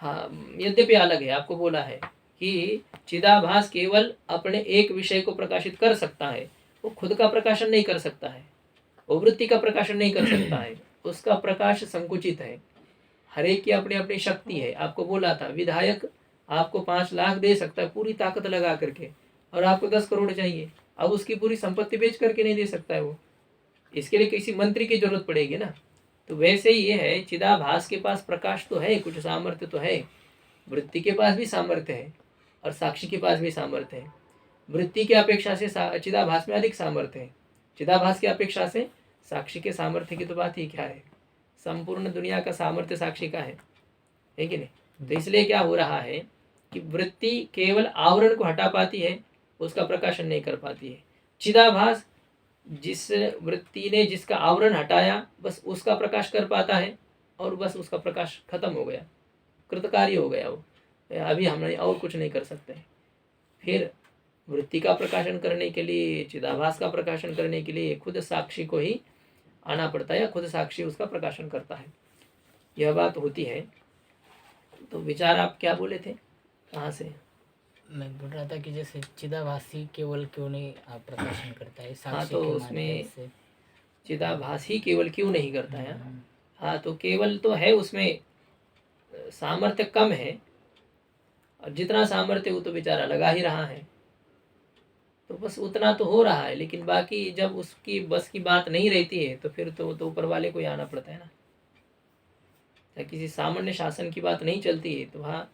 हाँ यद्यपि अलग है। आपको बोला है कि चिदाभास केवल अपने एक विषय को प्रकाशित कर सकता है, वो खुद का प्रकाशन नहीं कर सकता है, वो वृत्ति का प्रकाशन नहीं कर सकता है, उसका प्रकाश संकुचित है। हर एक की अपनी अपनी शक्ति है। आपको बोला था विधायक आपको 5 लाख दे सकता है पूरी ताकत लगा करके, और आपको 10 करोड़ चाहिए, अब उसकी पूरी संपत्ति बेच करके नहीं दे सकता है वो, इसके लिए किसी मंत्री की जरूरत पड़ेगी ना। तो वैसे ही ये है, चिदाभास के पास प्रकाश तो है, कुछ सामर्थ्य तो है, वृत्ति के पास भी सामर्थ्य है और साक्षी के पास भी सामर्थ्य है। वृत्ति की अपेक्षा से चिदाभास में अधिक सामर्थ्य है, चिदाभास की अपेक्षा से साक्षी के सामर्थ्य की तो बात ही क्या है। संपूर्ण दुनिया का सामर्थ्य साक्षी का है कि नहीं? तो इसलिए क्या हो रहा है कि वृत्ति केवल आवरण को हटा पाती है, उसका प्रकाशन नहीं कर पाती है। चिदाभास जिस वृत्ति ने जिसका आवरण हटाया, बस उसका प्रकाश कर पाता है, और बस उसका प्रकाश खत्म हो गया, कृतकारी हो गया वो, अभी हम और कुछ नहीं कर सकते। फिर वृत्ति का प्रकाशन करने के लिए, चिदाभास का प्रकाशन करने के लिए खुद साक्षी को ही आना पड़ता है, या खुद साक्षी उसका प्रकाशन करता है। यह बात होती है। तो विचार आप क्या बोले थे, कहाँ से? मैं बोल रहा था कि जैसे चिदाभासी केवल क्यों नहीं प्रकाशन करता है साक्षी हाँ, तो के उसमें माध्यम से। चिदाभास ही केवल क्यों नहीं करता है? हाँ, तो केवल तो है, उसमें सामर्थ्य कम है, और जितना सामर्थ्य वो तो बेचारा लगा ही रहा है। तो बस उतना तो हो रहा है, लेकिन बाकी जब उसकी बस की बात नहीं रहती है तो फिर तो ऊपर वाले को ही आना पड़ता है ना। या किसी सामान्य शासन की बात नहीं चलती है तो वहाँ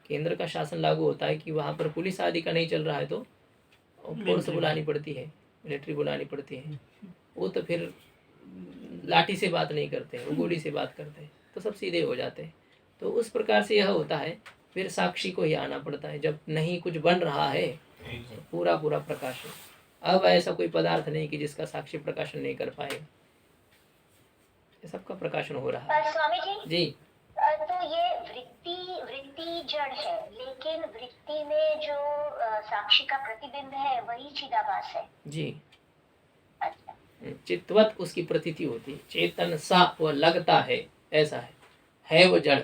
केंद्र का शासन लागू होता है कि वहाँ पर पुलिस आदि का नहीं चल रहा है तो फोर्स बुलानी पड़ती है, मिलिट्री बुलानी पड़ती है। वो तो फिर लाठी से बात नहीं करते, वो गोली से बात करते हैं, तो सब सीधे हो जाते हैं। तो उस प्रकार से यह होता है, फिर साक्षी को ही आना पड़ता है जब नहीं कुछ बन रहा है तो पूरा पूरा प्रकाशन। अब ऐसा कोई पदार्थ नहीं कि जिसका साक्षी प्रकाशन नहीं कर पाएगा, ये सबका प्रकाशन हो रहा है। स्वामी जी तो ये वृत्ति जड़ है, लेकिन वृत्ति में जो साक्षी का प्रतिबिंब है वही चिदाभास है। जी, अच्छा, चित्तवत उसकी प्रतीति होती है, चेतन सा वह लगता है, ऐसा है वो जड़।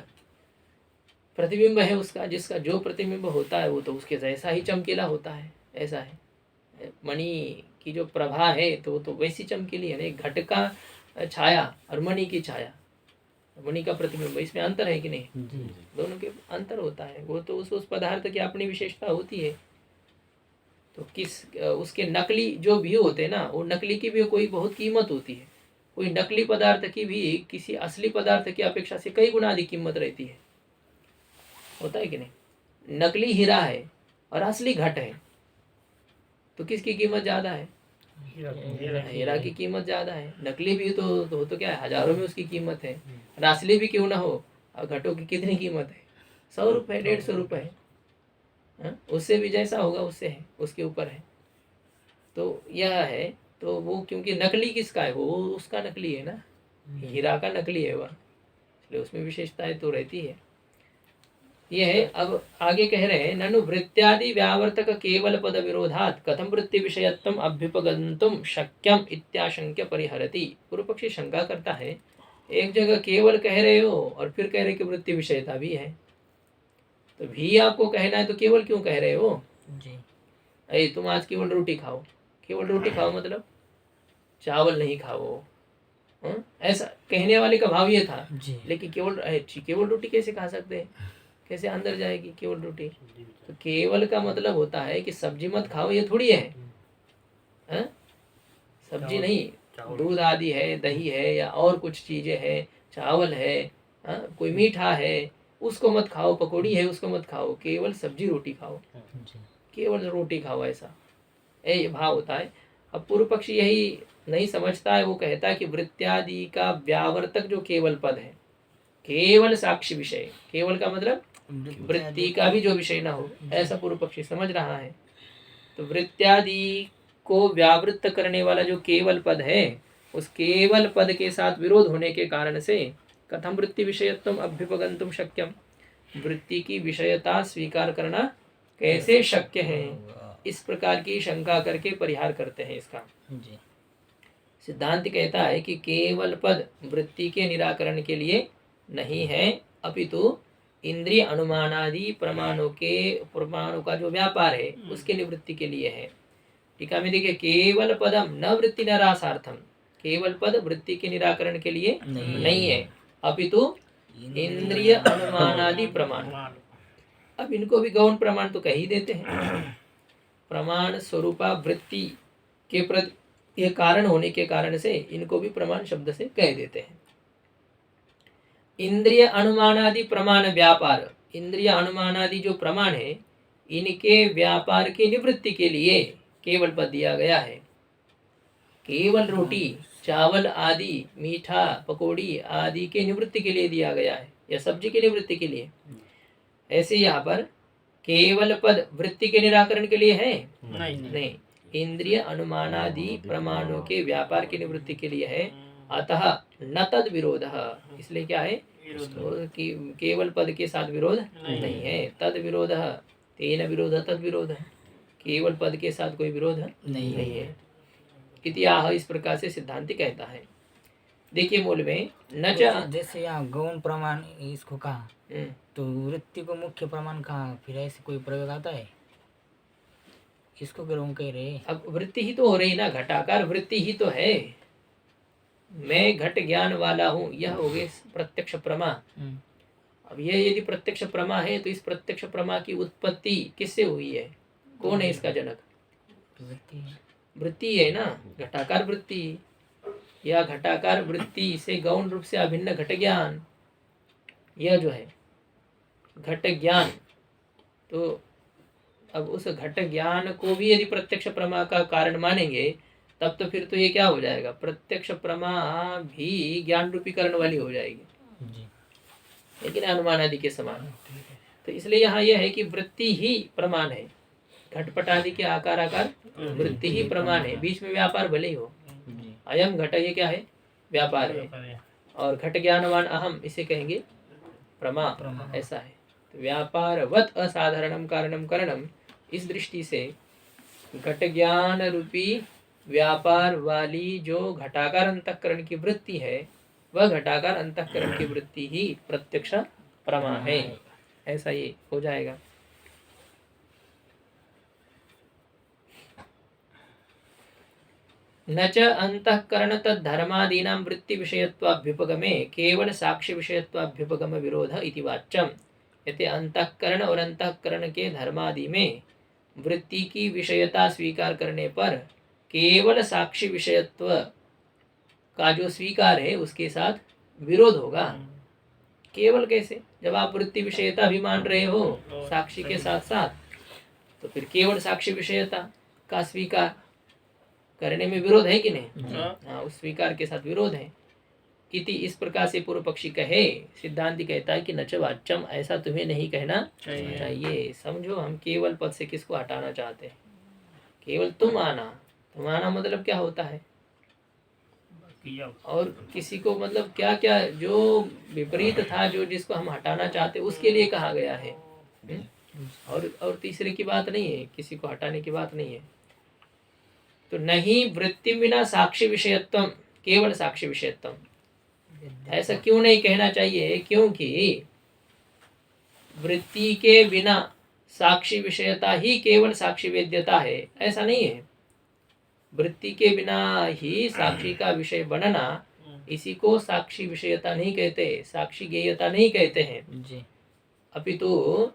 प्रतिबिंब है उसका, जिसका जो प्रतिबिंब होता है वो तो उसके जैसा ही चमकीला होता है, ऐसा है। मणि की जो प्रभा है तो वो तो वैसी चमकीली है ना। एक घट का छाया और मणि की छाया, मणि का प्रतिबिंब, इसमें अंतर है कि नहीं? दोनों के अंतर होता है। वो तो उस पदार्थ की अपनी विशेषता होती है। तो उसके नकली जो भी होते हैं ना, वो नकली की भी कोई बहुत कीमत होती है। कोई नकली पदार्थ की भी किसी असली पदार्थ की अपेक्षा से कई गुना अधिक कीमत रहती है, होता है कि नहीं? नकली हीरा है और असली घट है तो किसकी कीमत ज्यादा है? हीरा की कीमत ज्यादा है। नकली भी तो क्या है, हजारों में उसकी कीमत है। और असली भी क्यों ना हो, और घटों की कितनी कीमत है? 100 रुपए, 150 रुपए, उससे भी जैसा होगा उससे है, उसके ऊपर है। तो यह है, तो वो क्योंकि नकली किसका है, वो उसका नकली है ना, हीरा का नकली है वह, इसलिए उसमें विशेषताएं तो रहती है। ये है। अब आगे कह रहे हैं, ननु वृत्त्यादि व्यावर्तक केवल पद विरोधात् कथम वृत्ति विषयत्वम अभ्युपगन्तुम शक्यम इत्याशंक्य परिहरति। पूर्व पक्षी शंका करता है, एक जगह केवल कह रहे हो और फिर कह रहे कि वृत्ति विषयता भी है, तो भी आपको कहना है तो केवल क्यों कह रहे हो? जी, अरे तुम आज केवल रोटी खाओ, केवल रोटी खाओ मतलब चावल नहीं खाओ, ऐसा कहने वाले का भाव ये था। जी, लेकिन केवल रोटी कैसे खा सकते हैं, कैसे अंदर जाएगी केवल रोटी? तो केवल का मतलब होता है कि सब्जी मत खाओ, ये थोड़ी है, सब्जी नहीं, दूध आदि है, दही है, या और कुछ चीजें हैं, चावल है, कोई मीठा है, उसको मत खाओ, पकौड़ी है उसको मत खाओ, केवल सब्जी रोटी खाओ, केवल रोटी खाओ, ऐसा ये भाव होता है। अब पूर्व पक्षी यही नहीं समझता है, वो कहता है कि वृत्त्यादि का व्यावर्तक जो केवल पद है, केवल साक्षी विषय, केवल का मतलब वृत्ति का भी जो विषय ना हो, ऐसा पूर्व पक्षी समझ रहा है। तो वृत्त्यादि को व्यावृत्त करने वाला जो केवल पद है, उस केवल पद के साथ विरोध होने के कारण से कथम वृत्ति विषयत्वम अभ्युपगन्तुम शक्यम, वृत्ति की विषयता स्वीकार करना कैसे शक्य है, इस प्रकार की शंका करके परिहार करते हैं इसका। जी, सिद्धांत कहता है कि केवल पद वृत्ति के निराकरण के लिए नहीं है, अपितु इंद्रिय अनुमानादि प्रमाणों का जो व्यापार है उसके निवृत्ति के लिए है। टीका में देखिए, केवल पदम न वृत्ति नरासार्थम, केवल पद वृत्ति के निराकरण के लिए नहीं है, अपितु इंद्रिय अनुमानादि प्रमाण। अब इनको भी गौण प्रमाण तो कह ही देते हैं, प्रमाण स्वरूपा वृत्ति के प्रति ये कारण होने के कारण से इनको भी प्रमाण शब्द से कह देते हैं। इंद्रिय अनुमानादि प्रमाण व्यापार, इंद्रिय अनुमानादि जो प्रमाण है, इनके व्यापार की निवृत्ति के लिए केवल पद दिया गया है। केवल रोटी, चावल आदि, मीठा, पकौड़ी आदि के निवृत्ति के लिए दिया गया है, या सब्जी की निवृत्ति के लिए। ऐसे यहाँ पर केवल पद वृत्ति के निराकरण के लिए है नहीं, इंद्रिय अनुमानादि प्रमाणों के व्यापार की निवृत्ति के लिए है। अतः न तद विरोध, इसलिए क्या है कि केवल पद के साथ विरोध नहीं है। तद विरोध तेन विरोध तद विरोध, केवल पद के साथ कोई विरोध नहीं है। इतिहास इस प्रकार से सिद्धांति कहता है। देखिए मूल में न जैसे यहाँ गौण प्रमाण इसको कहा, तो वृत्ति को मुख्य प्रमाण कहा, फिर ऐसे कोई प्रयोग आता है इसको गौण कह रहे। अब वृत्ति ही तो हो रही ना, घटाकार वृत्ति ही तो है। मैं घट ज्ञान वाला हूँ, यह हो गए प्रत्यक्ष प्रमा। अब यह यदि प्रत्यक्ष प्रमा है तो इस प्रत्यक्ष प्रमा की उत्पत्ति किससे हुई है, कौन है इसका जनक? वृत्ति है। वृत्ति है ना, घटाकार वृत्ति या घटाकार वृत्ति से गौण रूप से अभिन्न घट ज्ञान, यह जो है घट ज्ञान, तो अब उस घट ज्ञान को भी यदि प्रत्यक्ष प्रमा का कारण मानेंगे तब तो फिर तो ये क्या हो जाएगा, प्रत्यक्ष प्रमा भी ज्ञान रूपी करण वाली हो जाएगी, जी लेकिन अनुमान आदि के समान। तो इसलिए यहाँ यह है कि वृत्ति ही प्रमाण है, घटपट आदि के आकार आकार वृत्ति ही प्रमाण है, बीच में व्यापार भले ही हो। जी अयम घट ये क्या है, व्यापार है, और घट ज्ञानवान अहम इसे कहेंगे प्रमा, ऐसा है। तो व्यापारवत असाधारणम कारणम करणम, इस दृष्टि से घट ज्ञान रूपी व्यापार वाली जो घटाकार अंतःकरण की वृत्ति है, वह घटाकार अंतःकरण की वृत्ति ही प्रत्यक्ष प्रमा है, ऐसा ये हो जाएगा। न च अंतःकरण तद्धर्मादीनां वृत्ति विषयत्वाभ्युपगमे केवल साक्ष्य विषयत्वाभ्युपगम विरोध इति वाच्यम। यदि अंतःकरण और अंतःकरण के धर्मादि में वृत्ति की विषयता स्वीकार करने पर केवल साक्षी विषयत्व का जो स्वीकार है उसके साथ विरोध होगा। केवल कैसे, जब आप वृत्ति विषयता भी मान रहे हो साक्षी के साथ साथ, तो फिर केवल साक्षी विषयता का स्वीकार करने में विरोध है कि नहीं? हाँ, उस स्वीकार के साथ विरोध है। इति, इस प्रकार से पूर्व पक्षी कहे, सिद्धांति कहता है कि नच वाच्यम, ऐसा तुम्हें नहीं कहना चाहिए। समझो, हम केवल पद से किसको हटाना चाहते हैं? केवल तुम आना मतलब क्या होता है, और किसी को मतलब क्या क्या जो विपरीत था, जो जिसको हम हटाना चाहते उसके लिए कहा गया है। और तीसरे की बात नहीं है, किसी को हटाने की बात नहीं है। तो नहीं वृत्ति बिना साक्षी विषयत्व, केवल साक्षी विषयत्व, ऐसा क्यों नहीं कहना चाहिए? क्योंकि वृत्ति के बिना साक्षी विषयता ही केवल साक्षी वेद्यता है, ऐसा नहीं है। वृत्ति के बिना ही साक्षी का विषय बनना, इसी को साक्षी विषयता नहीं कहते, साक्षी ज्ञेयता नहीं कहते हैं जी। अपितु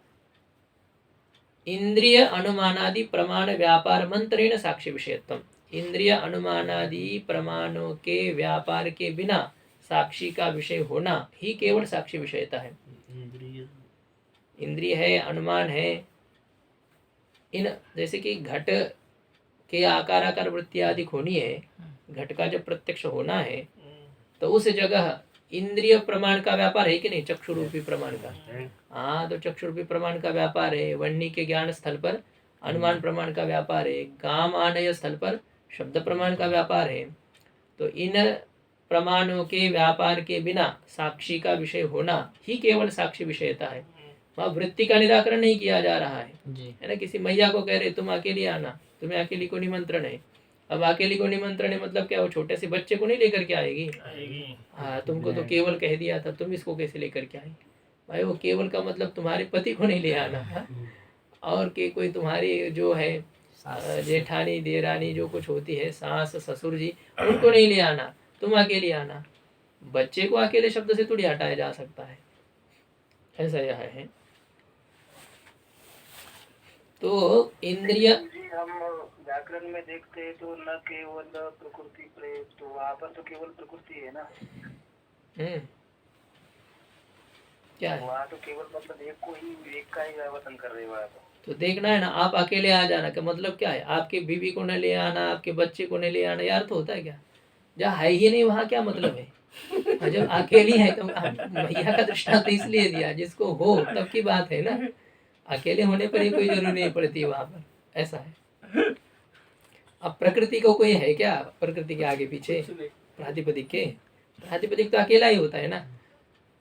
इंद्रिय अनुमानादि प्रमाण व्यापार मंत्रेण साक्षी विषयत्व, इंद्रिय अनुमानादि प्रमाणों के व्यापार के बिना साक्षी का विषय होना ही केवल साक्षी विषयता है। इंद्रिय है, अनुमान है, इन जैसे कि घट के आकार वृत्ति आदि होनी है, घट का जब प्रत्यक्ष होना है तो उस जगह इंद्रिय प्रमाण का व्यापार है कि नहीं, चक्षु रूपी प्रमाण का। हाँ, तो चक्षु रूपी प्रमाण का व्यापार है। वन्नी के ज्ञान स्थल पर अनुमान प्रमाण का व्यापार है, गाम आनय स्थल पर शब्द प्रमाण का व्यापार है। तो इन प्रमाणों के व्यापार के बिना साक्षी का विषय होना ही केवल साक्षी विषयता है। वहाँ वृत्ति का निराकरण नहीं किया जा रहा है ना। किसी मैया को कह रहे तुम अकेली आना, तुम्हें अकेली को निमंत्रण है। अब अकेली को निमंत्रण है मतलब क्या, वो छोटे से बच्चे को नहीं लेकर के आएगी। हाँ, तुमको तो केवल कह दिया था, तुम इसको कैसे लेकर के आएगी? भाई वो केवल का मतलब तुम्हारे पति को नहीं ले आना है, और के कोई तुम्हारी जो है जेठानी देरानी जो कुछ होती है, सास ससुर जी, उनको नहीं ले आना, तुम अकेले आना। बच्चे को अकेले शब्द से थोड़ी हटाया जा सकता है, ऐसा यह है। तो इंद्रिय हम व्याकरण में देखते हैं तो न केवल प्रकृति प्रेत, तो वहाँ पर तो केवल प्रकृति है ना। क्या है वहाँ तो केवल मतलब एक का ही व्यावर्तन कर रहे वहाँ तो देखना है ना। आप अकेले आ जाना का मतलब क्या है? आपके बीवी को न ले आना, आपके बच्चे को न ले आना, यार तो होता है क्या? जहाँ है ही नहीं वहाँ क्या मतलब है? जब अकेली है तो मैया का दृष्टांत इसलिए दिया, जिसको हो तब की बात है ना। अकेले होने पर ही कोई जरूरी नहीं पड़ती वहाँ पर, ऐसा है। अब प्रकृति को कोई है क्या? प्रकृति के आगे पीछे प्रातिपदिक के, प्रातिपदिक तो अकेला ही होता है ना।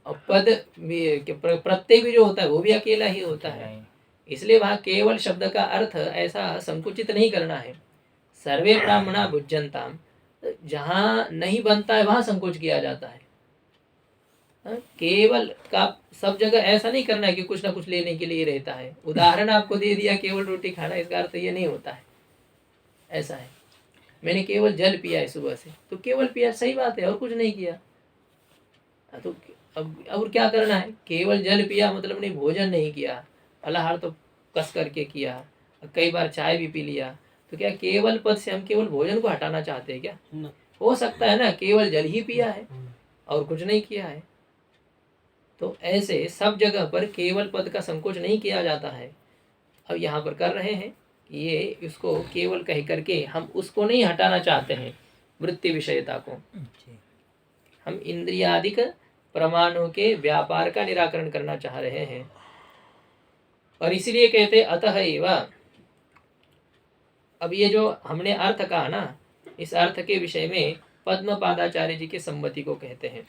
और पद प्रत्यय भी जो होता है वो भी अकेला ही होता है। इसलिए वहाँ केवल शब्द का अर्थ ऐसा संकुचित नहीं करना है। सर्वे ब्राह्मणा भुज्यंताम, जहाँ नहीं बनता है वहाँ संकोच किया जाता है। केवल का सब जगह ऐसा नहीं करना है कि कुछ ना कुछ लेने के लिए रहता है। उदाहरण आपको दे दिया केवल रोटी खाना, इसका अर्थ ये नहीं होता है। ऐसा है, मैंने केवल जल पिया है सुबह से, तो केवल पिया सही बात है, और कुछ नहीं किया। तो अब और क्या करना है? केवल जल पिया मतलब नहीं भोजन नहीं किया, फलाहार तो कस करके किया, कई बार चाय भी पी लिया, तो क्या केवल पद से हम केवल भोजन को हटाना चाहते हैं क्या? न। हो सकता है ना केवल जल ही पिया है और कुछ नहीं किया है। तो ऐसे सब जगह पर केवल पद का संकोच नहीं किया जाता है। अब यहाँ पर कर रहे हैं कि ये इसको केवल कह करके हम उसको नहीं हटाना चाहते हैं, वृत्ति विषयता को। हम इंद्रियादिक प्रमाणों के व्यापार का निराकरण करना चाह रहे हैं। और इसलिए कहते अतः एव। अब ये जो हमने अर्थ कहा ना, इस अर्थ के विषय में पद्मपादाचार्य जी की सम्मति को कहते हैं।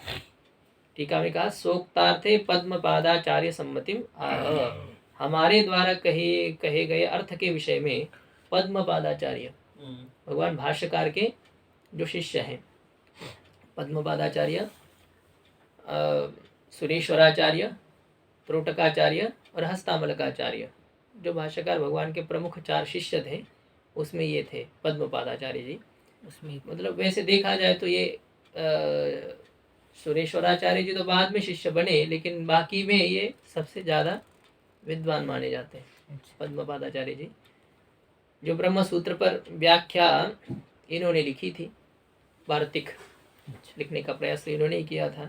टीका में कहा सोक्तार्थे पद्मपादाचार्य सम्मतिम आह। हमारे द्वारा कहे गए अर्थ के विषय में पद्मपादाचार्य भगवान भाष्यकार के जो शिष्य हैं, पद्मपादाचार्य, सुरेश्वराचार्य, त्रोटकाचार्य और हस्तामलकाचार्य, जो भाष्यकार भगवान के प्रमुख 4 शिष्य थे, उसमें ये थे पद्मपादाचार्य जी। उसमें मतलब वैसे देखा जाए तो ये सुरेश्वराचार्य जी तो बाद में शिष्य बने, लेकिन बाकी में ये सबसे ज़्यादा विद्वान माने जाते हैं पद्मपादाचार्य जी। जो ब्रह्म सूत्र पर व्याख्या इन्होंने लिखी थी, वार्तिक लिखने का प्रयास इन्होंने ही किया था,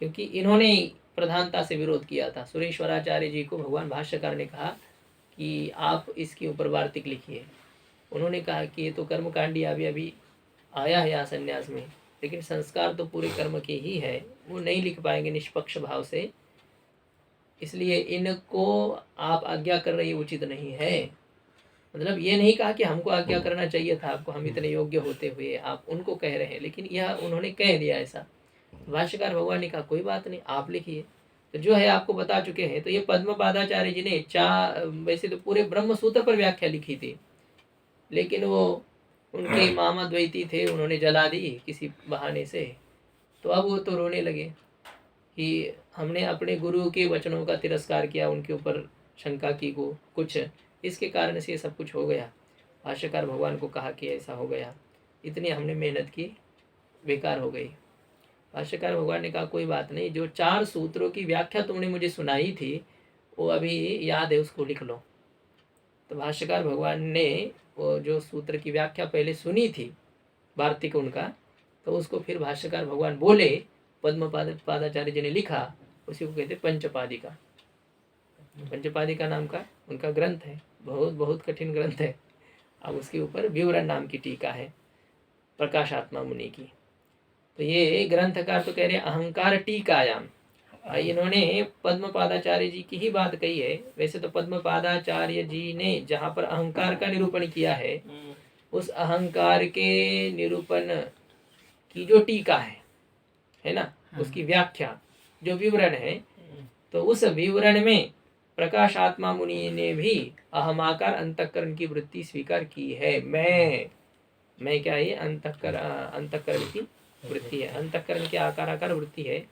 क्योंकि इन्होंने प्रधानता से विरोध किया था। सुरेश्वराचार्य जी को भगवान भाष्यकार ने कहा कि आप इसके ऊपर वार्तिक लिखिए। उन्होंने कहा कि ये तो कर्मकांडी अभी आया है यहाँ संन्यास में, लेकिन संस्कार तो पूरे कर्म के ही है, वो नहीं लिख पाएंगे निष्पक्ष भाव से, इसलिए इनको आप आज्ञा कर रही उचित नहीं है। मतलब ये नहीं कहा कि हमको आज्ञा करना चाहिए था आपको, हम इतने योग्य होते हुए आप उनको कह रहे हैं, लेकिन यह उन्होंने कह दिया ऐसा। भाष्यकार भगवान ने कहा कोई बात नहीं, आप लिखिए। तो जो है आपको बता चुके हैं। तो ये पद्मपादाचार्य जी ने वैसे तो पूरे ब्रह्म सूत्र पर व्याख्या लिखी थी, लेकिन वो उनके मामा द्वैती थे, उन्होंने जला दी किसी बहाने से। तो अब वो तो रोने लगे कि हमने अपने गुरु के वचनों का तिरस्कार किया, उनके ऊपर शंका की को कुछ, इसके कारण से ये सब कुछ हो गया। भाष्यकार भगवान को कहा कि ऐसा हो गया, इतनी हमने मेहनत की बेकार हो गई। भाष्यकार भगवान ने कहा कोई बात नहीं, जो 4 सूत्रों की व्याख्या तुमने मुझे सुनाई थी वो अभी याद है, उसको लिख लो। तो भाष्यकार भगवान ने वो जो सूत्र की व्याख्या पहले सुनी थी वार्तिक उनका, तो उसको फिर भाष्यकार भगवान बोले, पद्मपादाचार्य जी ने लिखा, उसी को कहते पंचपादिका। पंचपादिका नाम का उनका ग्रंथ है, बहुत कठिन ग्रंथ है। अब उसके ऊपर विवरण नाम की टीका है प्रकाशात्मा मुनि की। तो ये ग्रंथकार तो कह रहे हैं अहंकार टीकायाम। इन्होंने पद्मपादाचार्य जी की ही बात कही है। वैसे तो पद्मपादाचार्य जी ने जहाँ पर अहंकार का निरूपण किया है, उस अहंकार के निरूपण की जो टीका है ना, उसकी व्याख्या जो विवरण है, तो उस विवरण में प्रकाशात्मा मुनि ने भी अहमाकार अंतःकरण की वृत्ति स्वीकार की है। मैं क्या, ये अंतःकरण की वृत्ति है, अंतःकरण के आकार वृत्ति है,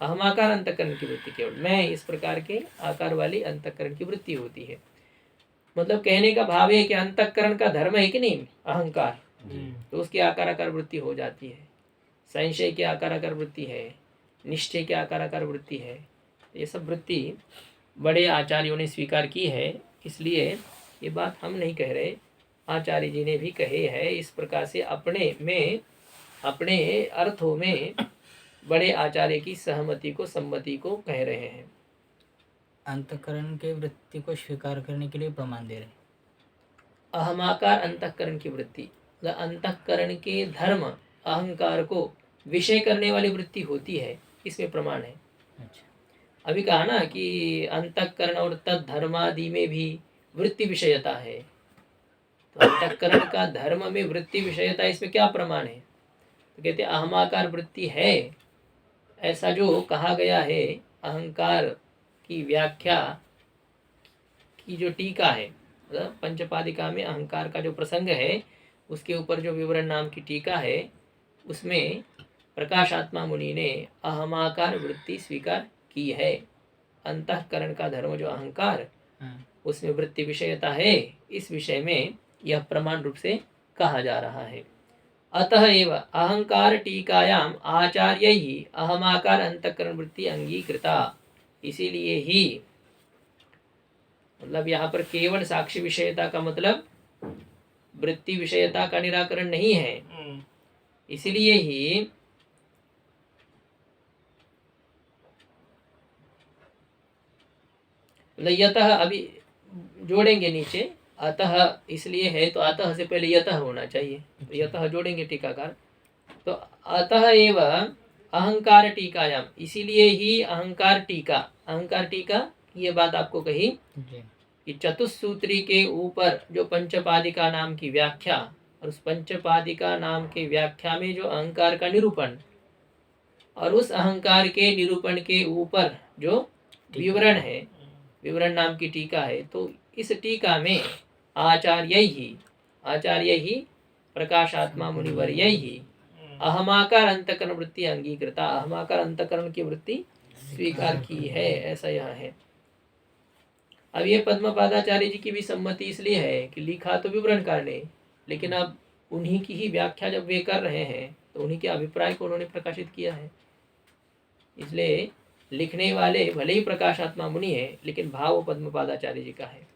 अहमाकार अंतःकरण की वृत्ति केवल मैं, इस प्रकार के आकार वाली अंतःकरण की वृत्ति होती है। मतलब कहने का भाव है कि अंतःकरण का धर्म है कि नहीं अहंकार, तो उसकी आकार वृत्ति हो जाती है। संशय की आकार वृत्ति है, निश्चय की आकार वृत्ति है। ये सब वृत्ति बड़े आचार्यों ने स्वीकार की है, इसलिए ये बात हम नहीं कह रहे, आचार्य जी ने भी कहे है। इस प्रकार से अपने अर्थों में बड़े आचार्य की सहमति को, सम्मति को कह रहे हैं। अंतःकरण के वृत्ति को स्वीकार करने के लिए प्रमाण दे रहे। अहमाकार अंतःकरण की वृत्ति, अंतःकरण के धर्म अहंकार को विषय करने वाली वृत्ति होती है, इसमें प्रमाण है। अच्छा, अभी कहा ना कि अंतःकरण और तद्धर्मादि में भी वृत्ति विषयता है, तो अंतःकरण का धर्म में वृत्ति विषयता, इसमें क्या प्रमाण है? तो कहते हैं अहमाकार वृत्ति है, ऐसा जो कहा गया है। अहंकार की व्याख्या की जो टीका है, मतलब पंचपादिका में अहंकार का जो प्रसंग है, उसके ऊपर जो विवरण नाम की टीका है, उसमें प्रकाशात्मा मुनि ने अहमाकार वृत्ति स्वीकार की है। अंतःकरण का धर्म जो अहंकार, उसमें वृत्ति विषयता है, इस विषय में यह प्रमाण रूप से कहा जा रहा है। अतः एव अहंकार टीकायाम आचार्य ही अहमाकार अंतःकरण वृत्ति अंगीकृता। इसीलिए ही, मतलब यहाँ पर केवल साक्षी विषयता का मतलब वृत्ति विषयता का निराकरण नहीं है। इसलिए ही यतः अभी जोड़ेंगे नीचे, अतः इसलिए है तो अतः से पहले यतः होना चाहिए, तो यतः जोड़ेंगे टीकाकार। तो अतः एव अहंकार टीकायाम, इसीलिए ही अहंकार टीका ये बात आपको कही कि चतुस्सूत्री के ऊपर जो पंचपादिका नाम की व्याख्या और उस पंचपादिका नाम के व्याख्या में जो अहंकार का निरूपण और उस अहंकार के निरूपण के ऊपर जो विवरण है, विवरण नाम की टीका है, तो इस टीका में आचार्य ही प्रकाशात्मा मुनिवर्य ही अहमाकार अंतकरण वृत्ति अंगीकृता, अहमाकार अंतकरण की वृत्ति स्वीकार की है, ऐसा यहाँ है। अब ये पद्मपादाचार्य जी की भी सम्मति इसलिए है कि लिखा तो विवरणकार ने, लेकिन अब उन्हीं की ही व्याख्या जब वे कर रहे हैं तो उन्हीं के अभिप्राय को उन्होंने प्रकाशित किया है। इसलिए लिखने वाले भले ही प्रकाशात्मा मुनि है, लेकिन भाव पद्मपादाचार्य जी का है।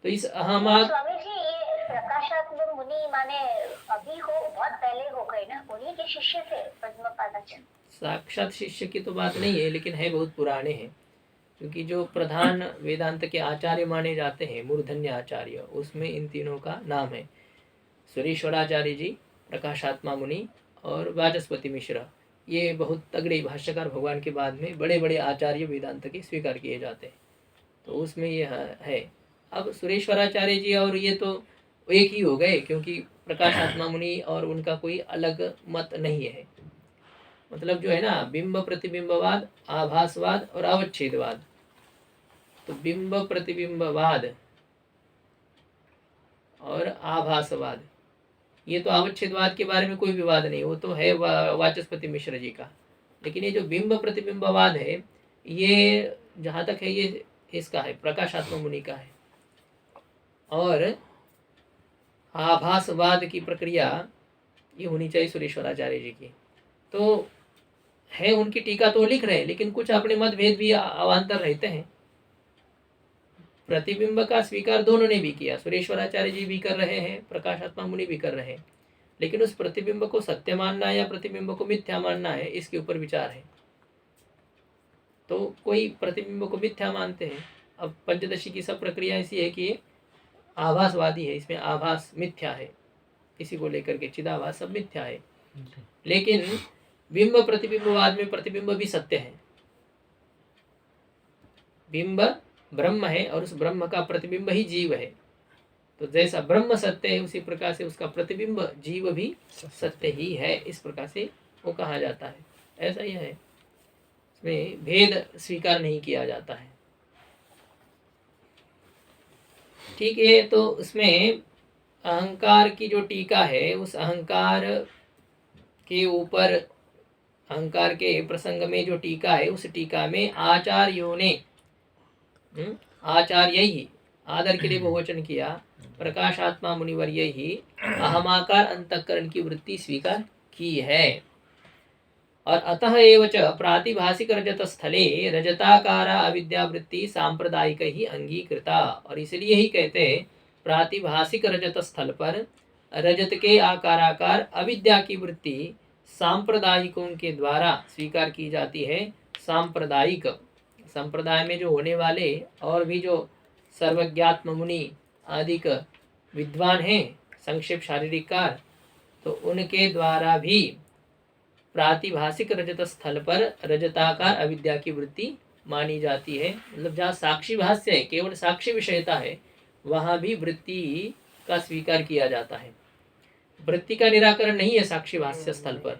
तो इस अहमा स्वामी जी, ये प्रकाशात्मा मुनि माने अभी हो, बहुत पहले हो गए ना, उन्हीं के शिष्य थे पद्मपादाचार्य। साक्षात शिष्य की तो बात नहीं है, लेकिन है बहुत पुराने हैं, क्योंकि जो प्रधान वेदांत के आचार्य माने जाते हैं मूर्धन्य आचार्य, उसमें इन तीनों का नाम है सुरेश्वराचार्य जी, प्रकाशात्मा मुनि और वाचस्पति मिश्र। ये बहुत तगड़े भाष्यकार भगवान के बाद में बड़े बड़े आचार्य वेदांत के स्वीकार किए जाते हैं, तो उसमें ये है। अब सुरेश्वराचार्य जी और ये तो एक ही हो गए, क्योंकि प्रकाशात्मा मुनि और उनका कोई अलग मत नहीं है। मतलब जो है ना, बिंब प्रतिबिंबवाद, आभासवाद और अवच्छेदवाद। तो बिंब प्रतिबिंबवाद और आभासवाद, ये तो अवच्छेदवाद के बारे में कोई विवाद नहीं, वो तो है वाचस्पति मिश्र जी का। लेकिन ये जो बिंब प्रतिबिंबवाद है, ये जहाँ तक है ये इसका है, प्रकाशात्मा मुनि का है। और आभासवाद की प्रक्रिया ये होनी चाहिए सुरेश्वराचार्य जी की। तो है, उनकी टीका तो लिख रहे हैं, लेकिन कुछ अपने मतभेद भी अवान्तर रहते हैं। प्रतिबिंब का स्वीकार दोनों ने भी किया, सुरेश्वराचार्य जी भी कर रहे हैं, प्रकाशात्मा मुनि भी कर रहे हैं, लेकिन उस प्रतिबिंब को सत्य मानना या प्रतिबिंब को मिथ्या मानना है, इसके ऊपर विचार है। तो कोई प्रतिबिंब को मिथ्या मानते हैं। अब पंचदशी की सब प्रक्रिया ऐसी है कि आभासवादी है, इसमें आभास मिथ्या है, इसी को लेकर के चिदाभास सब मिथ्या है। लेकिन बिंब प्रतिबिंबवाद में प्रतिबिंब भी सत्य है, बिंब ब्रह्म है और उस ब्रह्म का प्रतिबिंब ही जीव है। तो जैसा ब्रह्म सत्य है, उसी प्रकार से उसका प्रतिबिंब जीव भी सत्य ही है, इस प्रकार से वो कहा जाता है। ऐसा ही है, इसमें भेद स्वीकार नहीं किया जाता है। ठीक है, तो उसमें अहंकार की जो टीका है, उस अहंकार के ऊपर, अहंकार के प्रसंग में जो टीका है, उस टीका में आचार्यों ने, आचार्य ही आदर के लिए बहुवचन किया, प्रकाशात्मा मुनिवर्य ही अहमाकार अंतःकरण की वृत्ति स्वीकार की है। और अतः एव च प्रातिभाषिक रजत स्थले रजताकारा अविद्या वृत्ति सांप्रदायिक ही अंगीकृता। और इसलिए ही कहते हैं प्रातिभाषिक रजत स्थल पर रजत के आकाराकार अविद्या की वृत्ति सांप्रदायिकों के द्वारा स्वीकार की जाती है। सांप्रदायिक, संप्रदाय में जो होने वाले और भी जो सर्वज्ञात्म मुनि आदिक विद्वान हैं, संक्षेप शारीरिककार, तो उनके द्वारा भी प्रातिभाषिक रजत स्थल पर रजताकार अविद्या की वृत्ति मानी जाती है। मतलब जहाँ साक्षी भाष्य है, केवल साक्षी विषयता है, वहाँ भी वृत्ति का स्वीकार किया जाता है। वृत्ति का निराकरण नहीं है साक्षी भाष्य स्थल पर।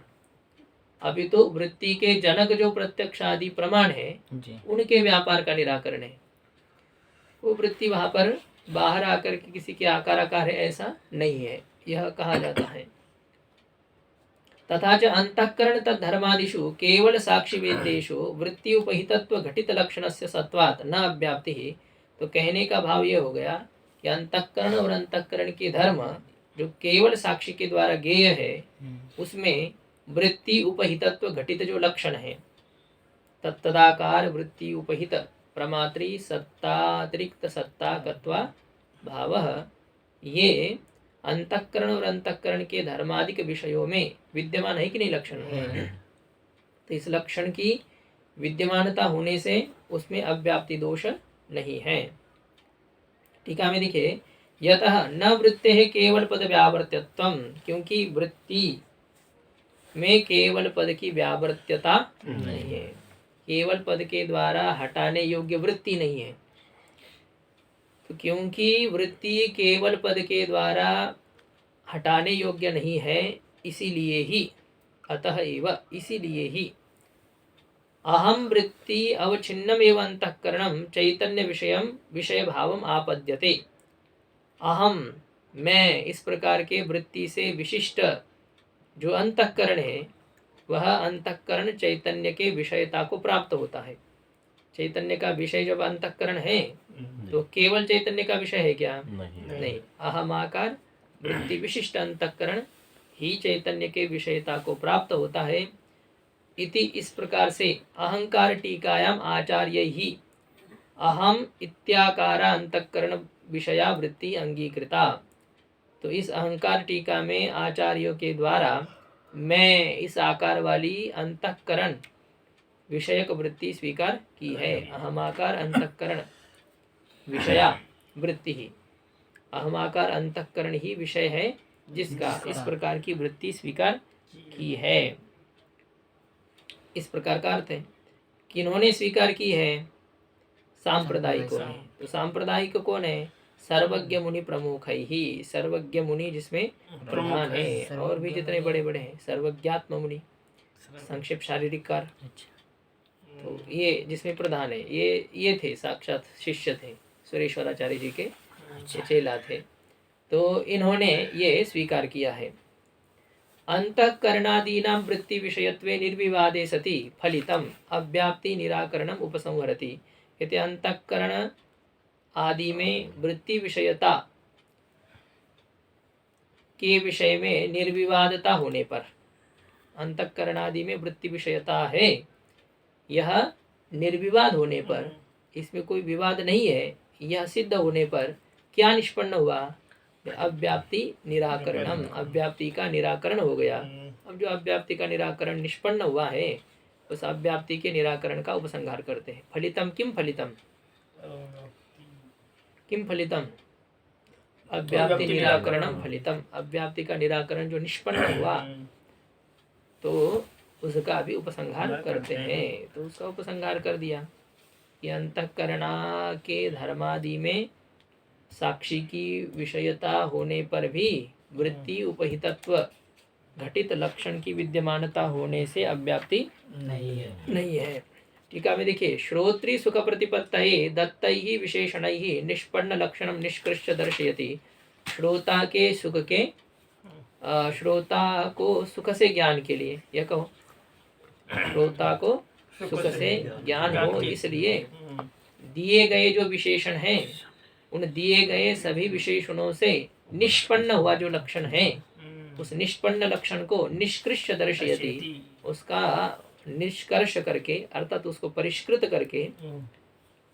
अभी तो वृत्ति के जनक जो प्रत्यक्ष आदि प्रमाण है, उनके व्यापार का निराकरण है। वो वृत्ति वहाँ पर बाहर आकर के किसी के आकार है, ऐसा नहीं है, यह कहा जाता है। तथा च अंतःकरण तद्धर्मादिषु केवल साक्षी वेदेषु वृत्ति उपहितत्व घटित लक्षणस्य सत्वात् न अव्याप्ति। तो कहने का भाव ये हो गया कि अंतःकरण और अंतःकरण के धर्म जो केवल साक्षी के द्वारा गेय है, उसमें वृत्ति उपहितत्व घटित जो लक्षण है, तत्तदाकार वृत्ति उपहित प्रमात्री सत्तातिरिक्त सत्ता कत्वा भावः, ये अंतःकरण और अंतःकरण के धर्मादिक विषयों में विद्यमान है कि नहीं लक्षण? तो इस लक्षण की विद्यमानता होने से उसमें अव्याप्ति दोष नहीं है। टीका में देखिए, यतः न वृत्तेः केवल पद व्यावर्त्यत्वम्, क्योंकि वृत्ति में केवल पद की व्यावर्त्यता नहीं है, केवल पद के द्वारा हटाने योग्य वृत्ति नहीं है। तो क्योंकि वृत्ति केवल पद के द्वारा हटाने योग्य नहीं है, इसीलिए ही, अतः एव, इसीलिए ही अहम वृत्ति अवच्छिन्नम एवं अंतःकरणम चैतन्य विषयम विषय भावम आपद्यते। अहम, मैं, इस प्रकार के वृत्ति से विशिष्ट जो अंतःकरण है, वह अंतःकरण चैतन्य के विषयता को प्राप्त होता है। चैतन्य का विषय जब अंतःकरण है तो केवल चैतन्य का विषय है क्या? नहीं। अहमाकार वृत्ति विशिष्ट अंतःकरण ही चैतन्य के विषयता को प्राप्त होता है। इति, इस प्रकार से अहंकार टीकायाम आचार्य ही अहम इत्याकारा अंतःकरण विषया वृत्ति अंगीकृता। तो इस अहंकार टीका में आचार्यों के द्वारा मैं, इस आकार वाली अंतःकरण विषयक वृत्ति स्वीकार की है। अहमाकार अंतःकरण विषया वृत्ति ही, अहमाकार अंतःकरण ही विषय है जिसका इस प्रकार की वृत्ति स्वीकार की है। इस प्रकार का अर्थ है। किन्होंने स्वीकार की है? सांप्रदायिकों ने। तो सांप्रदायिक कौन है? सर्वज्ञ मुनि प्रमुख ही, सर्वज्ञ मुनि जिसमें प्रधान है, और भी जितने बड़े बड़े हैं, सर्वज्ञात्म मुनि, संक्षिप्त शारीरिक कार, तो ये जिसमें प्रधान है, ये थे, साक्षात शिष्य थे, सुरेश्वराचार्य जी के चेला थे। तो इन्होंने ये स्वीकार किया है। अंतःकरणादीनां वृत्ति विषयत्वे निर्विवादे सति फलितम अव्याप्ति निराकरणम उपसंहरति। कहते अंतःकरण आदि में वृत्ति विषयता के विषय में निर्विवादता होने पर, अंतःकरण आदि में वृत्ति विषयता है, यह निर्विवाद होने पर, इसमें कोई विवाद नहीं है, यह सिद्ध होने पर क्या निष्पन्न हुआ? अव्याप्ति निराकरणम, अव्याप्ति का निराकरण हो गया। अब जो अव्याप्ति का निराकरण निष्पन्न हुआ है, उस अव्याप्ति के निराकरण का उपसंहार करते हैं। फलितम किम फलितम, किम फलितम, अव्याप्ति निराकरणम फलितम, अव्याप्ति का निराकरण जो निष्पन्न हुआ तो उसका भी उपसंहार करते हैं। तो उसका उपसंहार कर दिया कि अंतःकरणा के धर्मादि में साक्षी की विषयता होने पर भी वृत्ति उपहितत्व घटित लक्षण की विद्यमानता होने से अव्याप्ति नहीं है। टीका में देखिए, श्रोत्री सुख प्रतिपत्तये दत्तैहि विशेषणैहि निष्पन्न लक्षणम निष्कृष्य दर्शयति। श्रोता के सुख के, श्रोता को सुख से ज्ञान के लिए, यह कहो, श्रोता को सुख से ज्ञान हो, इसलिए दिए गए जो विशेषण हैं, उन दिए गए सभी विशेषणों से निष्पन्न हुआ जो लक्षण है, उस निष्पन्न लक्षण को निष्कृष्य दर्शयति, उसका निष्कर्ष करके, अर्थात उसको परिष्कृत करके,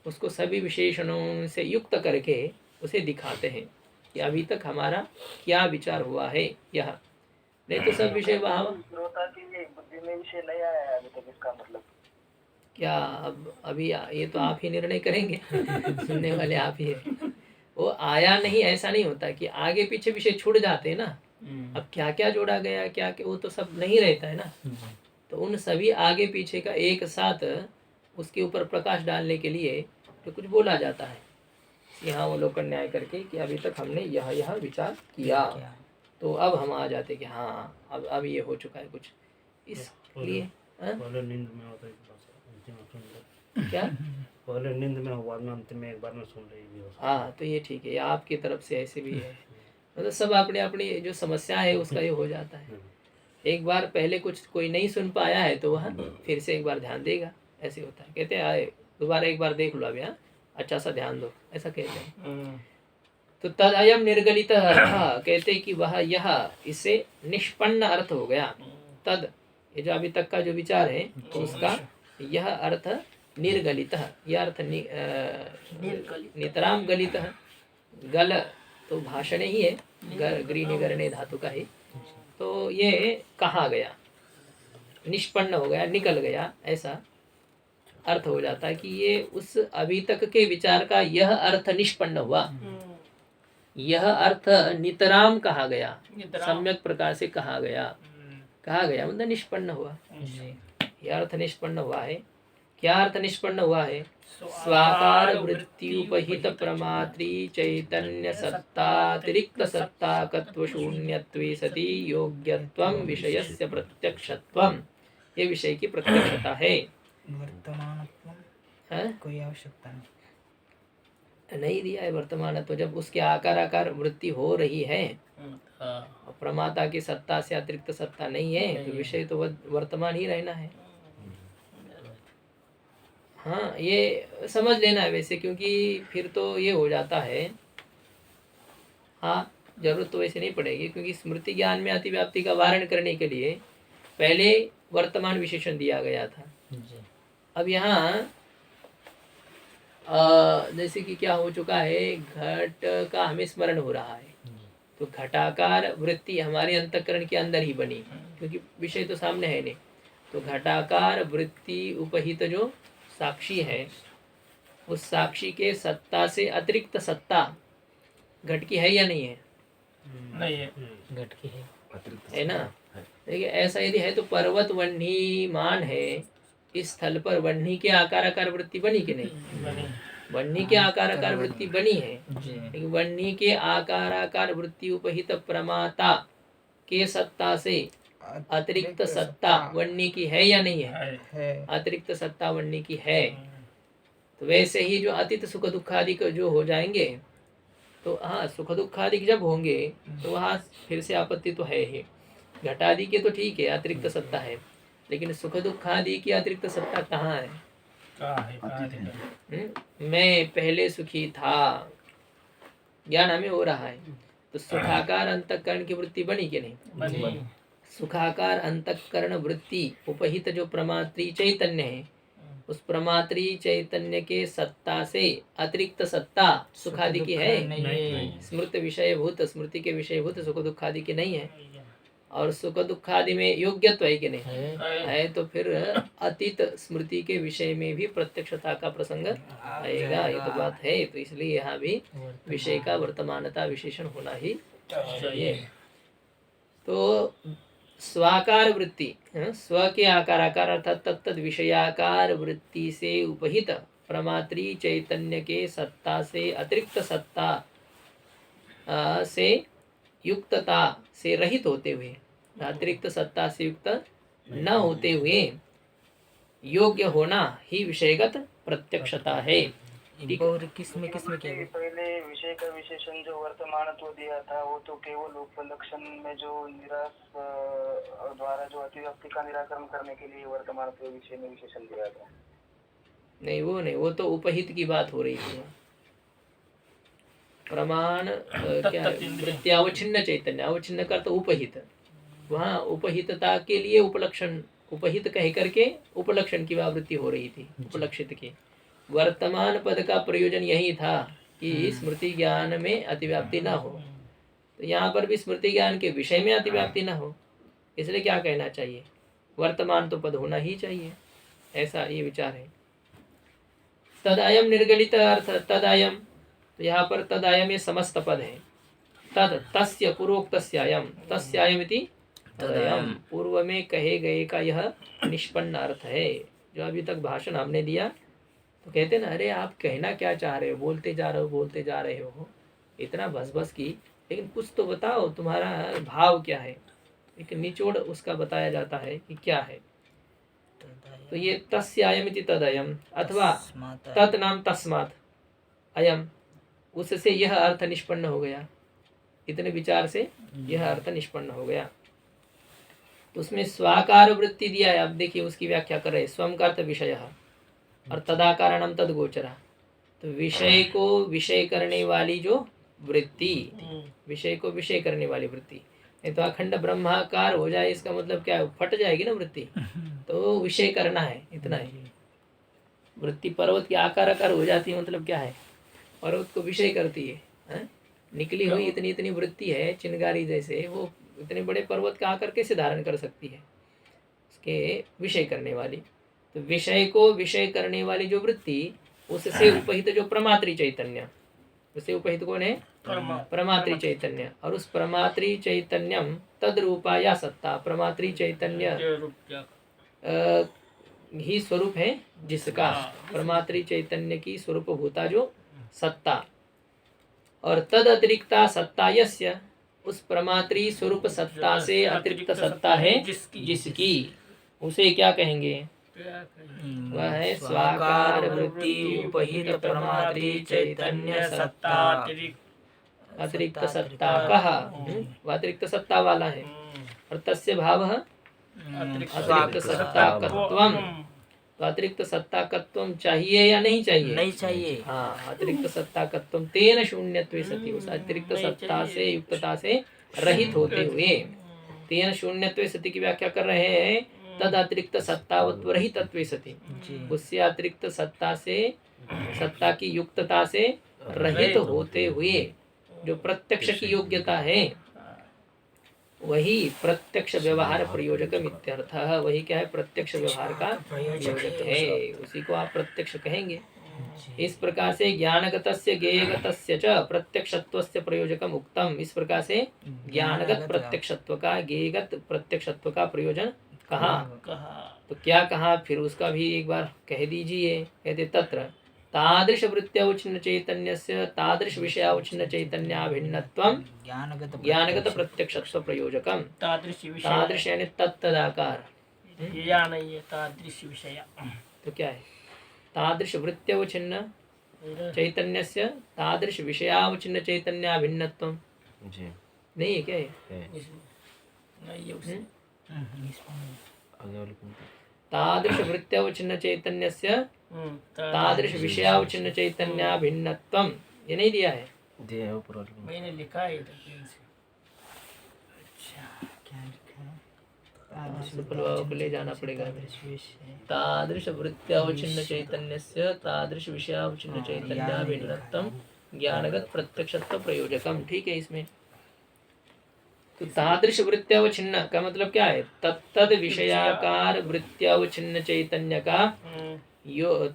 उसको सभी विशेषणों से युक्त करके उसे दिखाते हैं कि अभी तक हमारा क्या विचार हुआ है। यह नहीं तो सब विषय भाव श्रोता की बुद्धि में विषय नहीं आया है अभी तक, इसका मतलब क्या? अब अभी ये तो आप ही निर्णय करेंगे, सुनने वाले आप ही है। वो आया नहीं ऐसा नहीं होता कि आगे पीछे विषय छूट जाते हैं ना। अब क्या क्या जोड़ा गया, क्या क्या, वो तो सब नहीं रहता है ना। तो उन सभी आगे पीछे का एक साथ उसके ऊपर प्रकाश डालने के लिए तो कुछ बोला जाता है, यहाँ वो लोकन न्याय करके कि अभी तक हमने यह विचार किया, तो अब हम आ जाते कि हाँ अब ये हो चुका है कुछ, इसलिए पहले नींद में होता है, क्या पहले नींद में हो, बाद में अंत में एक बार में सुन रही है। हाँ, तो ये ठीक है, आपकी तरफ से ऐसे भी है। मतलब सब अपने अपनी जो समस्या है उसका ये हो जाता है। एक बार पहले कुछ कोई नहीं सुन पाया है तो वह फिर से एक बार ध्यान देगा, ऐसे होता है। कहते हैं दोबारा एक बार देख लो, अभी हाँ अच्छा सा ध्यान दो, ऐसा कहते हैं। तो तद अयम निर्गलित कहते कि वह यह, इससे निष्पन्न अर्थ हो गया। तद, ये जो अभी तक का जो विचार है तो उसका यह अर्थ निर्गलित, यह अर्थ नितराम गलित, गल तो भाषण ही है, गृह निगरणे धातु का ही। तो ये कहा गया, निष्पन्न हो गया, निकल गया, ऐसा अर्थ हो जाता है कि ये उस अभी तक के विचार का यह अर्थ निष्पन्न हुआ, यह अर्थ नितराम कहा गया, सम्यक प्रकार से कहा गया, मतलब निष्पन्न हुआ, यह अर्थ निष्पन्न हुआ है। क्या अर्थ निष्पन्न हुआ है? स्वाकार वृत्ति उपहित प्रमात्री चैतन्य सत्तातिरिक्त सत्ताकत्व शून्यत्वे सति योग्यत्वम विषयस्य प्रत्यक्षत्वम, ये विषय की प्रत्यक्षता है। वर्तमान कोई आवश्यकता नहीं दिया है वर्तमान, तो जब उसके आकार वृत्ति हो रही है, प्रमाता की सत्ता से अतिरिक्त सत्ता नहीं है, तो विषय तो वर्तमान ही रहना है। हाँ, ये समझ लेना है वैसे, क्योंकि फिर तो ये हो जाता है। हाँ, जरूरत तो वैसे नहीं पड़ेगी, क्योंकि स्मृति ज्ञान में अतिव्याप्ति का वारण करने के लिए पहले वर्तमान विशेषण दिया गया था। अब यहाँ जैसे कि क्या हो चुका है, घट का हमें स्मरण हो रहा है, तो घटाकार वृत्ति हमारे अंतःकरण के अंदर ही बनी, क्योंकि विषय तो सामने है नहीं। तो घटाकार वृत्ति उपहित जो साक्षी है, उस साक्षी के सत्ता से अतिरिक्त सत्ता घट की है या नहीं है? नहीं है, घट की है ना। देखिए, ऐसा यदि है तो पर्वत वह्निमान है, इस स्थल पर वह्नि के आकार वृत्ति बनी कि नहीं? वह्नि के आकार वृत्ति बनी है, लेकिन वह्नि के आकार वृत्ति उपहित प्रमाता के सत्ता से अतिरिक्त सत्ता वह्नि की है या नहीं है? अतिरिक्त सत्ता वह्नि की है। तो वैसे ही जो अतीत सुख दुख आदि जो हो जाएंगे, तो हाँ, सुख दुख आदि जब होंगे तो वहाँ फिर से आपत्ति तो है ही। घटादि के तो ठीक है, अतिरिक्त सत्ता है, लेकिन सुख दुख आदि की अतिरिक्त सत्ता कहाँ है? मैं पहले सुखी था, ज्ञान हमें हो रहा है, तो सुखाकार अंतःकरण की वृत्ति बनी कि नहीं? सुखाकार अंतःकरण वृत्ति उपहित जो प्रमात्री चैतन्य है, उस प्रमात्री चैतन्य के सत्ता से अतिरिक्त सत्ता सुखादि की है? स्मृत विषयभूत, स्मृति के विषयभूत सुख दुख आदि की नहीं है। और सुख दुख आदि में योग्यत्व है कि नहीं है? तो फिर अतीत स्मृति के विषय में भी प्रत्यक्षता का प्रसंग आएगा, ये तो बात है। तो इसलिए यहाँ भी विषय का वर्तमानता विशेषण होना ही चाहिए। तो स्वाकार वृत्ति, स्व के आकार अर्थात तत्त विषयाकार वृत्ति से उपहित प्रमात्री चैतन्य के सत्ता से अतिरिक्त सत्ता से युक्तता से रहित होते हुए, अतिरिक्त सत्ता से युक्त न होते हुए योग्य होना ही विषयगत प्रत्यक्षता है। और किसमें क्या पहले विषय का विशेषण जो वर्तमानत्व दिया था, वो तो केवल उपलक्षण में जो निराश द्वारा जो अतिव्याप्ति का निराकरण करने के लिए वर्तमानत्व विषय में विशेषण दिया था। नहीं, वो नहीं, वो तो उपहित की बात हो रही थी। प्रमाण क्या है? वृत्ति अवच्छिन्न चैतन्य, अवच्छिन्न कर तो उपहित, वहाँ उपहितता के लिए उपलक्षण, उपहित कह करके उपलक्षण की आवृत्ति हो रही थी, उपलक्षित की। वर्तमान पद का प्रयोजन यही था कि स्मृति ज्ञान में अतिव्याप्ति ना हो, तो यहाँ पर भी स्मृति ज्ञान के विषय में अतिव्याप्ति ना हो, इसलिए क्या कहना चाहिए? वर्तमान तो पद होना ही चाहिए, ऐसा ये विचार है। तदायम निर्गलित अर्थ तदायम, तो यहाँ पर तदायम ये समस्त पद है। तद तस्य पूर्वोक्तस्यायम, तस्यायम इति तदायम, पूर्व में कहे गए का यह निष्पन्न अर्थ है। जो अभी तक भाषण हमने दिया, तो कहते ना, अरे आप कहना क्या चाह रहे हो, बोलते जा रहे हो, इतना बस की, लेकिन कुछ तो बताओ, तुम्हारा भाव क्या है। एक निचोड़ उसका बताया जाता है कि क्या है। तो ये तस्यायम इति तदयम, अथवा तत् नाम तस्मात् अयम, उससे यह अर्थ निष्पन्न हो गया, इतने विचार से यह अर्थ निष्पन्न हो गया। तो उसमें स्वाकार वृत्ति दिया है। अब देखिए उसकी व्याख्या कर रहे, स्वम का अर्थ विषय और तदाकारणम तद गोचरा। तो विषय को विषय करने वाली जो वृत्ति, विषय को विषय करने वाली वृत्ति, नहीं तो अखंड ब्रह्माकार हो जाए, इसका मतलब क्या है? फट जाएगी ना वृत्ति, तो विषय करना है, इतना ही। वृत्ति पर्वत की आकार हो जाती है, मतलब क्या है? पर्वत को विषय करती है, निकली हुई इतनी इतनी वृत्ति है चिनगारी जैसे, वो इतने बड़े पर्वत का आकर कैसे धारण कर सकती है, उसके विषय करने वाली। तो विषय को विषय करने वाली जो वृत्ति, उससे उपहित जो प्रमात्री चैतन्य, उससे उपहित कौन है? प्रमात्री चैतन्य। और उस प्रमात्री चैतन्यम तद रूपा या सत्ता, प्रमात्री चैतन्य ही स्वरूप है जिसका, प्रमात्री चैतन्य की स्वरूप भूता जो सत्ता, और तद अतिरिक्ता सत्ता यस्य, उस प्रमात्री स्वरूप सत्ता से अतिरिक्त सत्ता है जिसकी, उसे क्या कहेंगे? वह है स्वाकार वृत्ति उपहित प्रमात्री चैतन्य सत्ता, अतिरिक्त सत्ता कहा, वह अतिरिक्त सत्ता वाला है। और तस्य भावः अतिरिक्त सत्ताकत्वम, तो अतिरिक्त सत्ताकत्वम चाहिए या नहीं चाहिए? नहीं चाहिए। हाँ, अतिरिक्त सत्ताकत्वम तेन शून्यत्वे सति, उस अतिरिक्त सत्ता से युक्तता से रहित होते हुए, तेन शून्यत्वे सति की व्याख्या कर रहे हैं, तद अतिरिक्त सत्तावत्व रहितत्वे सति, उससे अतिरिक्त सत्ता से, सत्ता की युक्तता से रहित होते हुए जो प्रत्यक्ष की योग्यता है, वही प्रत्यक्ष व्यवहार प्रयोजक इत्यर्थ। वही क्या है? प्रत्यक्ष व्यवहार का प्रयोजक है, उसी को आप प्रत्यक्ष कहेंगे। इस प्रकार से ज्ञानगतस्य ज्ञेयगतस्य च प्रत्यक्षत्वस्य प्रयोजकम उक्तम, इस प्रकार से ज्ञानगत प्रत्यक्षत्व का, ज्ञेयगत प्रत्यक्षत्व का प्रयोजन कहा। तो क्या कहा फिर उसका भी एक बार कह दीजिए। कहते तत्र तादृश वृत्त्यवच्छिन्न चैतन्यस्य तादृश विषयावच्छिन्न चैतन्याभिन्नत्वं ज्ञानगत प्रत्यक्षत्व प्रयोजकम। तादृश यानी तत्तदाकार, या नहीं है तादृश विषय। तो क्या है? तादृश वृत्त्यवच्छिन्न चैतन्यस्य तादृश विषयावच्छिन्न चैतन्याभिन्नत्वं, नहीं है क्या है? नहीं है उसमें। तादृश वृत्त्यवच्छिन्न चैतन्यस्य तादृश विषयावच्छिन्न चैतन्याभिन्नत्वं, ये नहीं दिया है? मैंने लिखा है इधर। को ले जाना पड़ेगा। तादृश वृत्त्यावच्छिन्न चैतन्यस्य तादृश विषयावच्छिन्न चैतन्याभिन्नत्वं ज्ञानगत प्रत्यक्षत्व प्रयोजकम। ठीक है। इसमें तो तादृश वृत्त्यावच्छिन्न का मतलब क्या है? तत्तद विषयाकार वृत्त्यावच्छिन्न चैतन्य का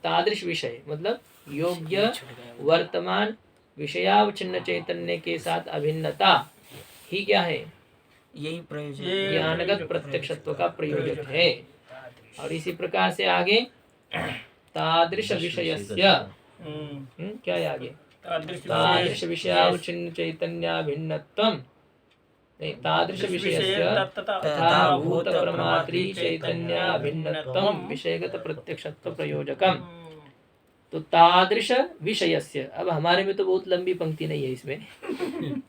तादृश विषय मतलब योग्य वर्तमान विषयावच्छिन्न चैतन्य के साथ अभिन्नता ही क्या है? यही प्रयोजन, ज्ञानगत प्रत्यक्षत्व का प्रयोजक है। और इसी प्रकार से आगे तादृश विषयस्य, क्या है आगे? तादृश विषयावच्छिन्न चैतन्याभिन्नत्वं, तादृश विषयस्य तथा भूत प्रमात्री चैतन्याभिन्नत्वं विषयगत प्रत्यक्षत्व प्रयोजकम। तो तादृश विषयस्य, अब हमारे में तो बहुत लंबी पंक्ति नहीं है इसमें।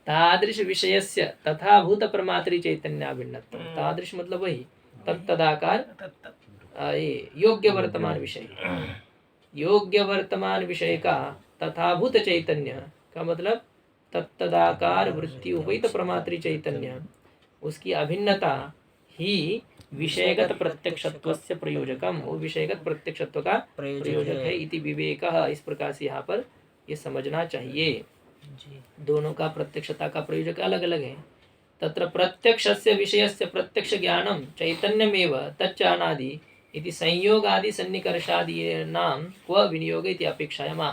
तादृश विषयस्य तथा भूत प्रमात्री चैतन्याभिन्नत्वं, तादृश मतलब वही तत्तदाकार योग्य वर्तमान विषय, योग्य वर्तमान विषय का तथा भूत चैतन्य का मतलब तत्तदाकार वृत्ति उपहित प्रमात्री चैतन्य, उसकी अभिन्नता ही विषयगत प्रत्यक्षत्वस्य प्रयोजकम, वो विषयगत प्रत्यक्षत्व का प्रयोजक है। इति विवेकः, इस प्रकार से यहाँ पर ये समझना चाहिए। दोनों का प्रत्यक्षता का प्रयोजक अलग अलग है। तत्र प्रत्यक्षस्य विषयस्य प्रत्यक्ष ज्ञानम चैतन्यमेव तच्च अनादि इति संयोग आदि सन्निकर्षादीनां क्व विनियोग इति अपेक्षायामाह।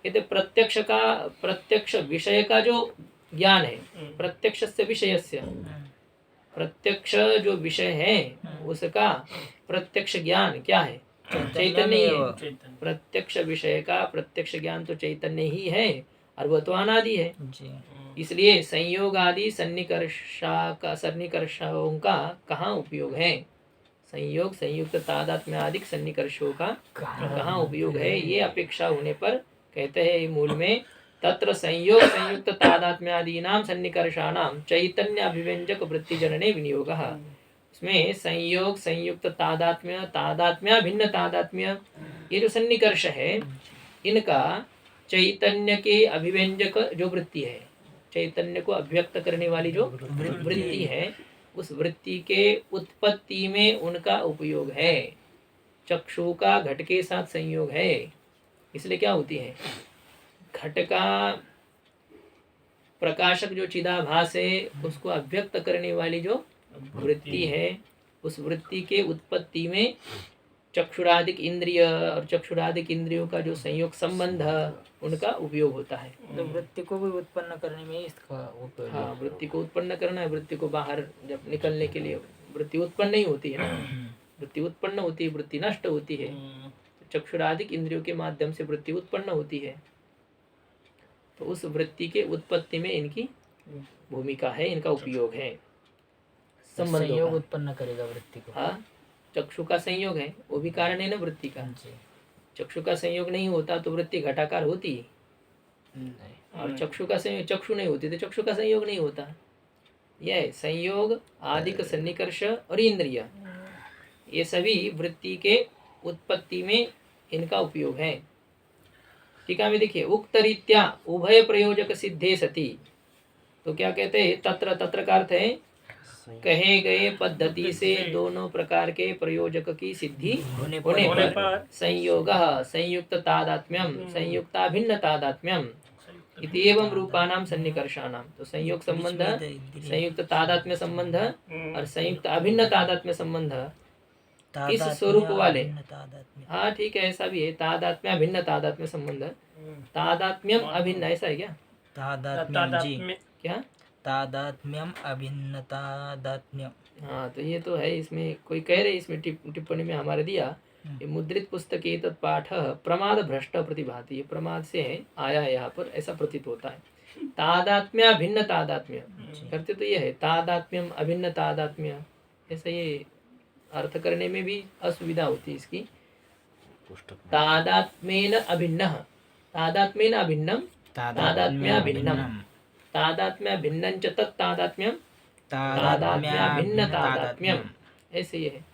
कहते प्रत्यक्ष का, प्रत्यक्ष विषय का जो ज्ञान है, प्रत्यक्षस्य विषयस्य, प्रत्यक्ष जो विषय है उसका प्रत्यक्ष ज्ञान क्या है? चैतन्य ही है। प्रत्यक्ष विषय का प्रत्यक्ष ज्ञान तो चैतन्य ही है और वह तो अनादि है। इसलिए संयोग आदि सन्निकर्षों का कहाँ उपयोग है? संयोग, संयुक्त, तादात्म्य आदि सन्निकर्षों का कहाँ उपयोग है? ये अपेक्षा होने पर कहते हैं मूल में तत्र संयोग संयुक्त तादात्म्यादीनां सन्निकर्षाणां चैतन्य अभिव्यंजक वृत्ति जनने विनियोगः। इसमें संयोग संयुक्त तादात्म्य, तादात्म्य भिन्न तादात्म्य, ये जो सन्निकर्ष है इनका चैतन्य के अभिव्यंजक जो वृत्ति है, चैतन्य को अभिव्यक्त करने वाली जो वृत्ति है, उस वृत्ति के उत्पत्ति में उनका उपयोग है। चक्षु का घट के साथ संयोग है, इसलिए क्या होती है? घट का प्रकाशक जो चिदाभास है उसको अव्यक्त करने वाली जो वृत्ति है, उस वृत्ति के उत्पत्ति में चक्षुरादिक इंद्रिय और चक्षुरादिक इंद्रियों का जो संयोग संबंध उनका उपयोग होता है। तो वृत्ति को भी उत्पन्न करने में इसका उपयोग है। हाँ, वृत्ति को उत्पन्न करना है। वृत्ति को बाहर जब निकलने के लिए, वृत्ति उत्पन्न नहीं होती है ना, वृत्ति उत्पन्न होती है, वृत्ति नष्ट होती है। चक्षुरादिक इंद्रियों के माध्यम से वृत्ति उत्पन्न होती है। तो उस वृत्ति के उत्पत्ति में इनकी भूमिका है, इनका उपयोग है। संबंधों संयोग का। उत्पन्न करेगा वृत्ति को। हाँ, चक्षु का संयोग है, वो भी कारण है ना वृत्ति का। जी। चक्षु का संयोग नहीं होता तो वृत्ति घटाकार होती, नहीं। और चक्षु का संयोग, चक्षु नहीं होती तो चक्षु का संयोग नहीं होता। यह संयोग, आदिक सन्निकर्ष और इंद्रिय, ये सभी वृत्ति के उत्पत्ति में इनका उपयोग है। ठीक है, देखिए, उक्त रीत्या उभय प्रयोजक सिद्धे सती, तो क्या कहते हैं, तत्र, तत्र का अर्थ है कहे गए पद्धति से दोनों प्रकार के प्रयोजक की सिद्धि होने पर संयोग संयुक्त तादात्म्यम संयुक्ताभिन्न तादात्म्यम इति एवं रूपानाम सन्निकर्षाणाम। तो संयोग संबंध, संयुक्त तादात्म्य संबंध और संयुक्त अभिन्न तादात्म्य संबंध इस स्वरूप वाले, हाँ ठीक है, ऐसा भी है, तादात्म्य अभिन्न तादात्म्य संबंध, तादात्म्यम अभिन्न, ऐसा है क्या? तादात्म्यम जी, क्या तादात्म्यम अभिन्न तादात्म्यम। हाँ, तो ये तो है। इसमें कोई कह रहे, इसमें टिप्पणी में हमारे दिया, ये मुद्रित पुस्तक तत्पाठ प्रमाद भ्रष्ट प्रतिभाति, ये प्रमाद से आया है यहाँ पर, ऐसा प्रतीत होता है। तादात्म्य भिन्न तादात्म्य करते तो ये है, तादात्म्यम अभिन्न तादात्म्य, ऐसा ये अर्थ करने में भी असुविधा होती है इसकी। तादात्म्येन अभिन्नः, तादात्म्येन अभिन्नम तादात्म्य भिन्नम, तादात्म्य भिन्नं च तत्तादात्म्यम तादात्म्य भिन्न तादात्म्यम, ऐसे ये है।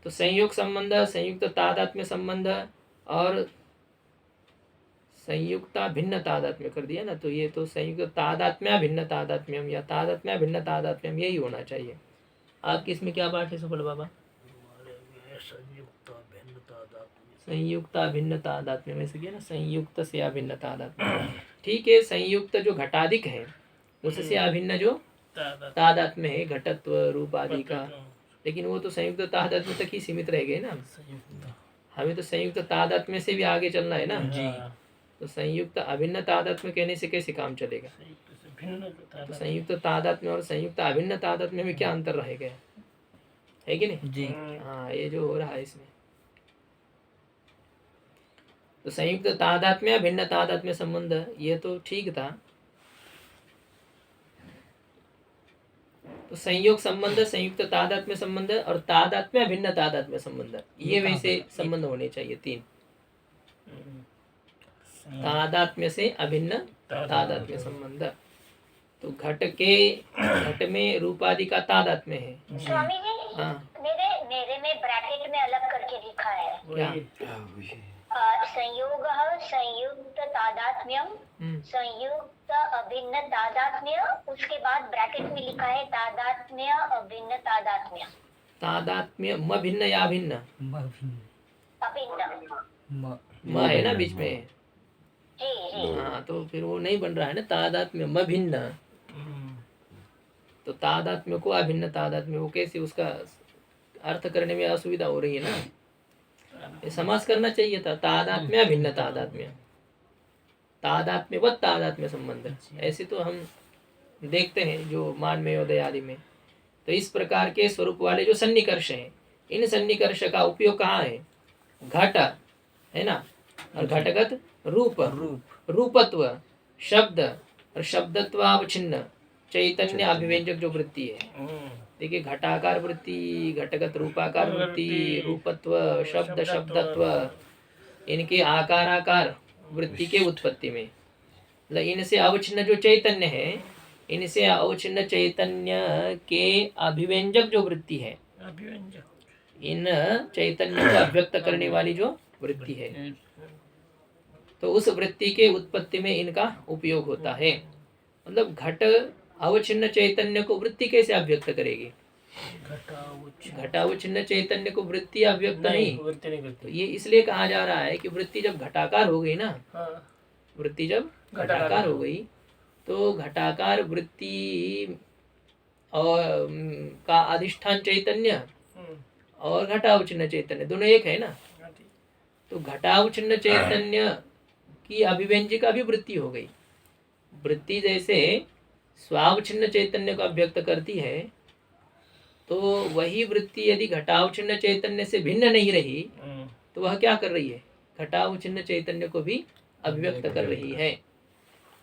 तो संयोग संबंध, संयुक्त तादात्म्य संबंध और संयुक्ता भिन्न तादात्म्य कर दिया ना, तो ये तो संयुक्त तादात्म्य भिन्न तादात्म्यम या तादात्म्य भिन्न तादात्म्यम यही होना चाहिए। आपकी इसमें क्या पाठ है सुफल बाबा? संयुक्त अभिन्न तादात्म्य में से क्या ना, संयुक्त से अभिन्न तादात्म्य। ठीक है, संयुक्त जो घटादिक है उससे अभिन्न जो तादात्म्य है, घटत्व रूप आदि का, लेकिन वो तो संयुक्त तादात्म्य तक ही सीमित रह गए ना। हमें तो संयुक्त तादात्म्य से भी आगे चलना है ना जी। तो संयुक्त अभिन्न तादात्म्य कहने से कैसे काम चलेगा? तो संयुक्त तादात्म्य और संयुक्त अभिन्न तादात्म्य में क्या अंतर रह गया है कि नहीं जी? हाँ, ये जो हो रहा है इसमें, तो संयुक्त तादात्म्य भिन्न तादात्म्य संबंध ये तो ठीक था। तो संयोग संबंध, संयुक्त तादात्म्य संबंध और तादात्म्य भिन्न तादात्म्य संबंध, ये वैसे संबंध होने चाहिए तीन। तादात्म्य से अभिन्न तादात्म्य संबंध, तो घट में रूपादि का तादात्म्य है। स्वामी जी, हाँ, मेरे में ब्रैकेट में अलग करके लिखा है क्या? संयोग संयुक्त तादात्म्यम संयुक्त अभिन्न तादात्म्य, उसके बाद ब्रैकेट में लिखा है तादात्म्य अभिन्न तादात्म्य। तादात्म्य म भिन्न या भिन्न? अभिन्न म है ना बीच में। जी जी। हाँ, तो फिर वो नहीं बन रहा है ना तादात्म्य म भिन्न। तो तादात्म्य को अभिन्न तादात्म्य, वो कैसे, उसका अर्थ करने में असुविधा हो रही है ना। ये समास करना चाहिए था, तादात्म्य भिन्न तादात्म्य, तादात्म्य व तादात्म्य संबंध। ऐसे तो हम देखते हैं जो मान में उदय आदि में। तो इस प्रकार के स्वरूप वाले जो सन्निकर्ष हैं, इन सन्निकर्ष का उपयोग कहाँ है? घट है ना, और घटगत रूप, रूपत्व, शब्द और शब्दत्वावच्छिन्न चैतन्य अभिव्यंजक जो वृत्ति है। देखिए, घटाकार वृत्ति, घटगत रूपाकार वृत्ति, रूपत्व, शब्द, शब्दत्व, इनके आकाराकार वृत्ति के उत्पत्ति में, मतलब इनसे अवच्छिन्न जो चैतन्य है, इनसे अवच्छिन्न चैतन्य के अभिव्यंजक जो वृत्ति है, इन चैतन्य को अभिव्यक्त करने वाली जो वृत्ति है, तो उस वृत्ति के उत्पत्ति में इनका उपयोग होता है। मतलब घट अवच्छिन्न चैतन्य को वृत्ति कैसे अभिव्यक्त करेगी? घटावच्छिन्न चैतन्य को वृत्ति अभिव्यक्त नहीं करती। तो ये इसलिए कहा जा रहा है कि वृत्ति जब घटाकार हो गई ना, वृत्ति जब घटाकार हो गई तो घटाकार वृत्ति और का अधिष्ठान चैतन्य और घटावचिन्न चैतन्य दोनों एक है ना। तो घटावचिन्न चैतन्य की अभिव्यंजक अभिवृत्ति हो गई। वृत्ति जैसे स्वावचिन्न चैतन्य को अभिव्यक्त करती है, तो वही वृत्ति यदि घटावचिन्न चैतन्य से भिन्न नहीं रही तो वह क्या कर रही है, घटावचिन्न चैतन्य को भी अभिव्यक्त कर रही है।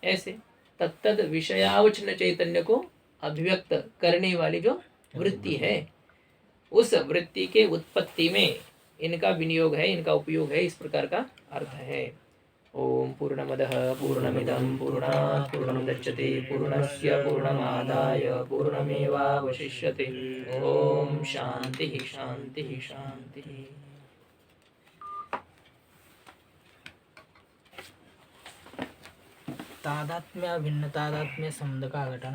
ऐसे तत्तद विषयावचिन्न चैतन्य को अभिव्यक्त करने वाली जो वृत्ति है, उस वृत्ति के उत्पत्ति में इनका विनियोग है, इनका उपयोग है, इस प्रकार का अर्थ है। ओम पूर्णमदः पूर्णमिदं पूर्णात् पूर्णमुदच्यते पूर्णस्य पूर्णमादाय पूर्णमेवावशिष्यते। ओम शांति शांति शांति। तादात्म्य भिन्न तादात्म्य संबंध का घटना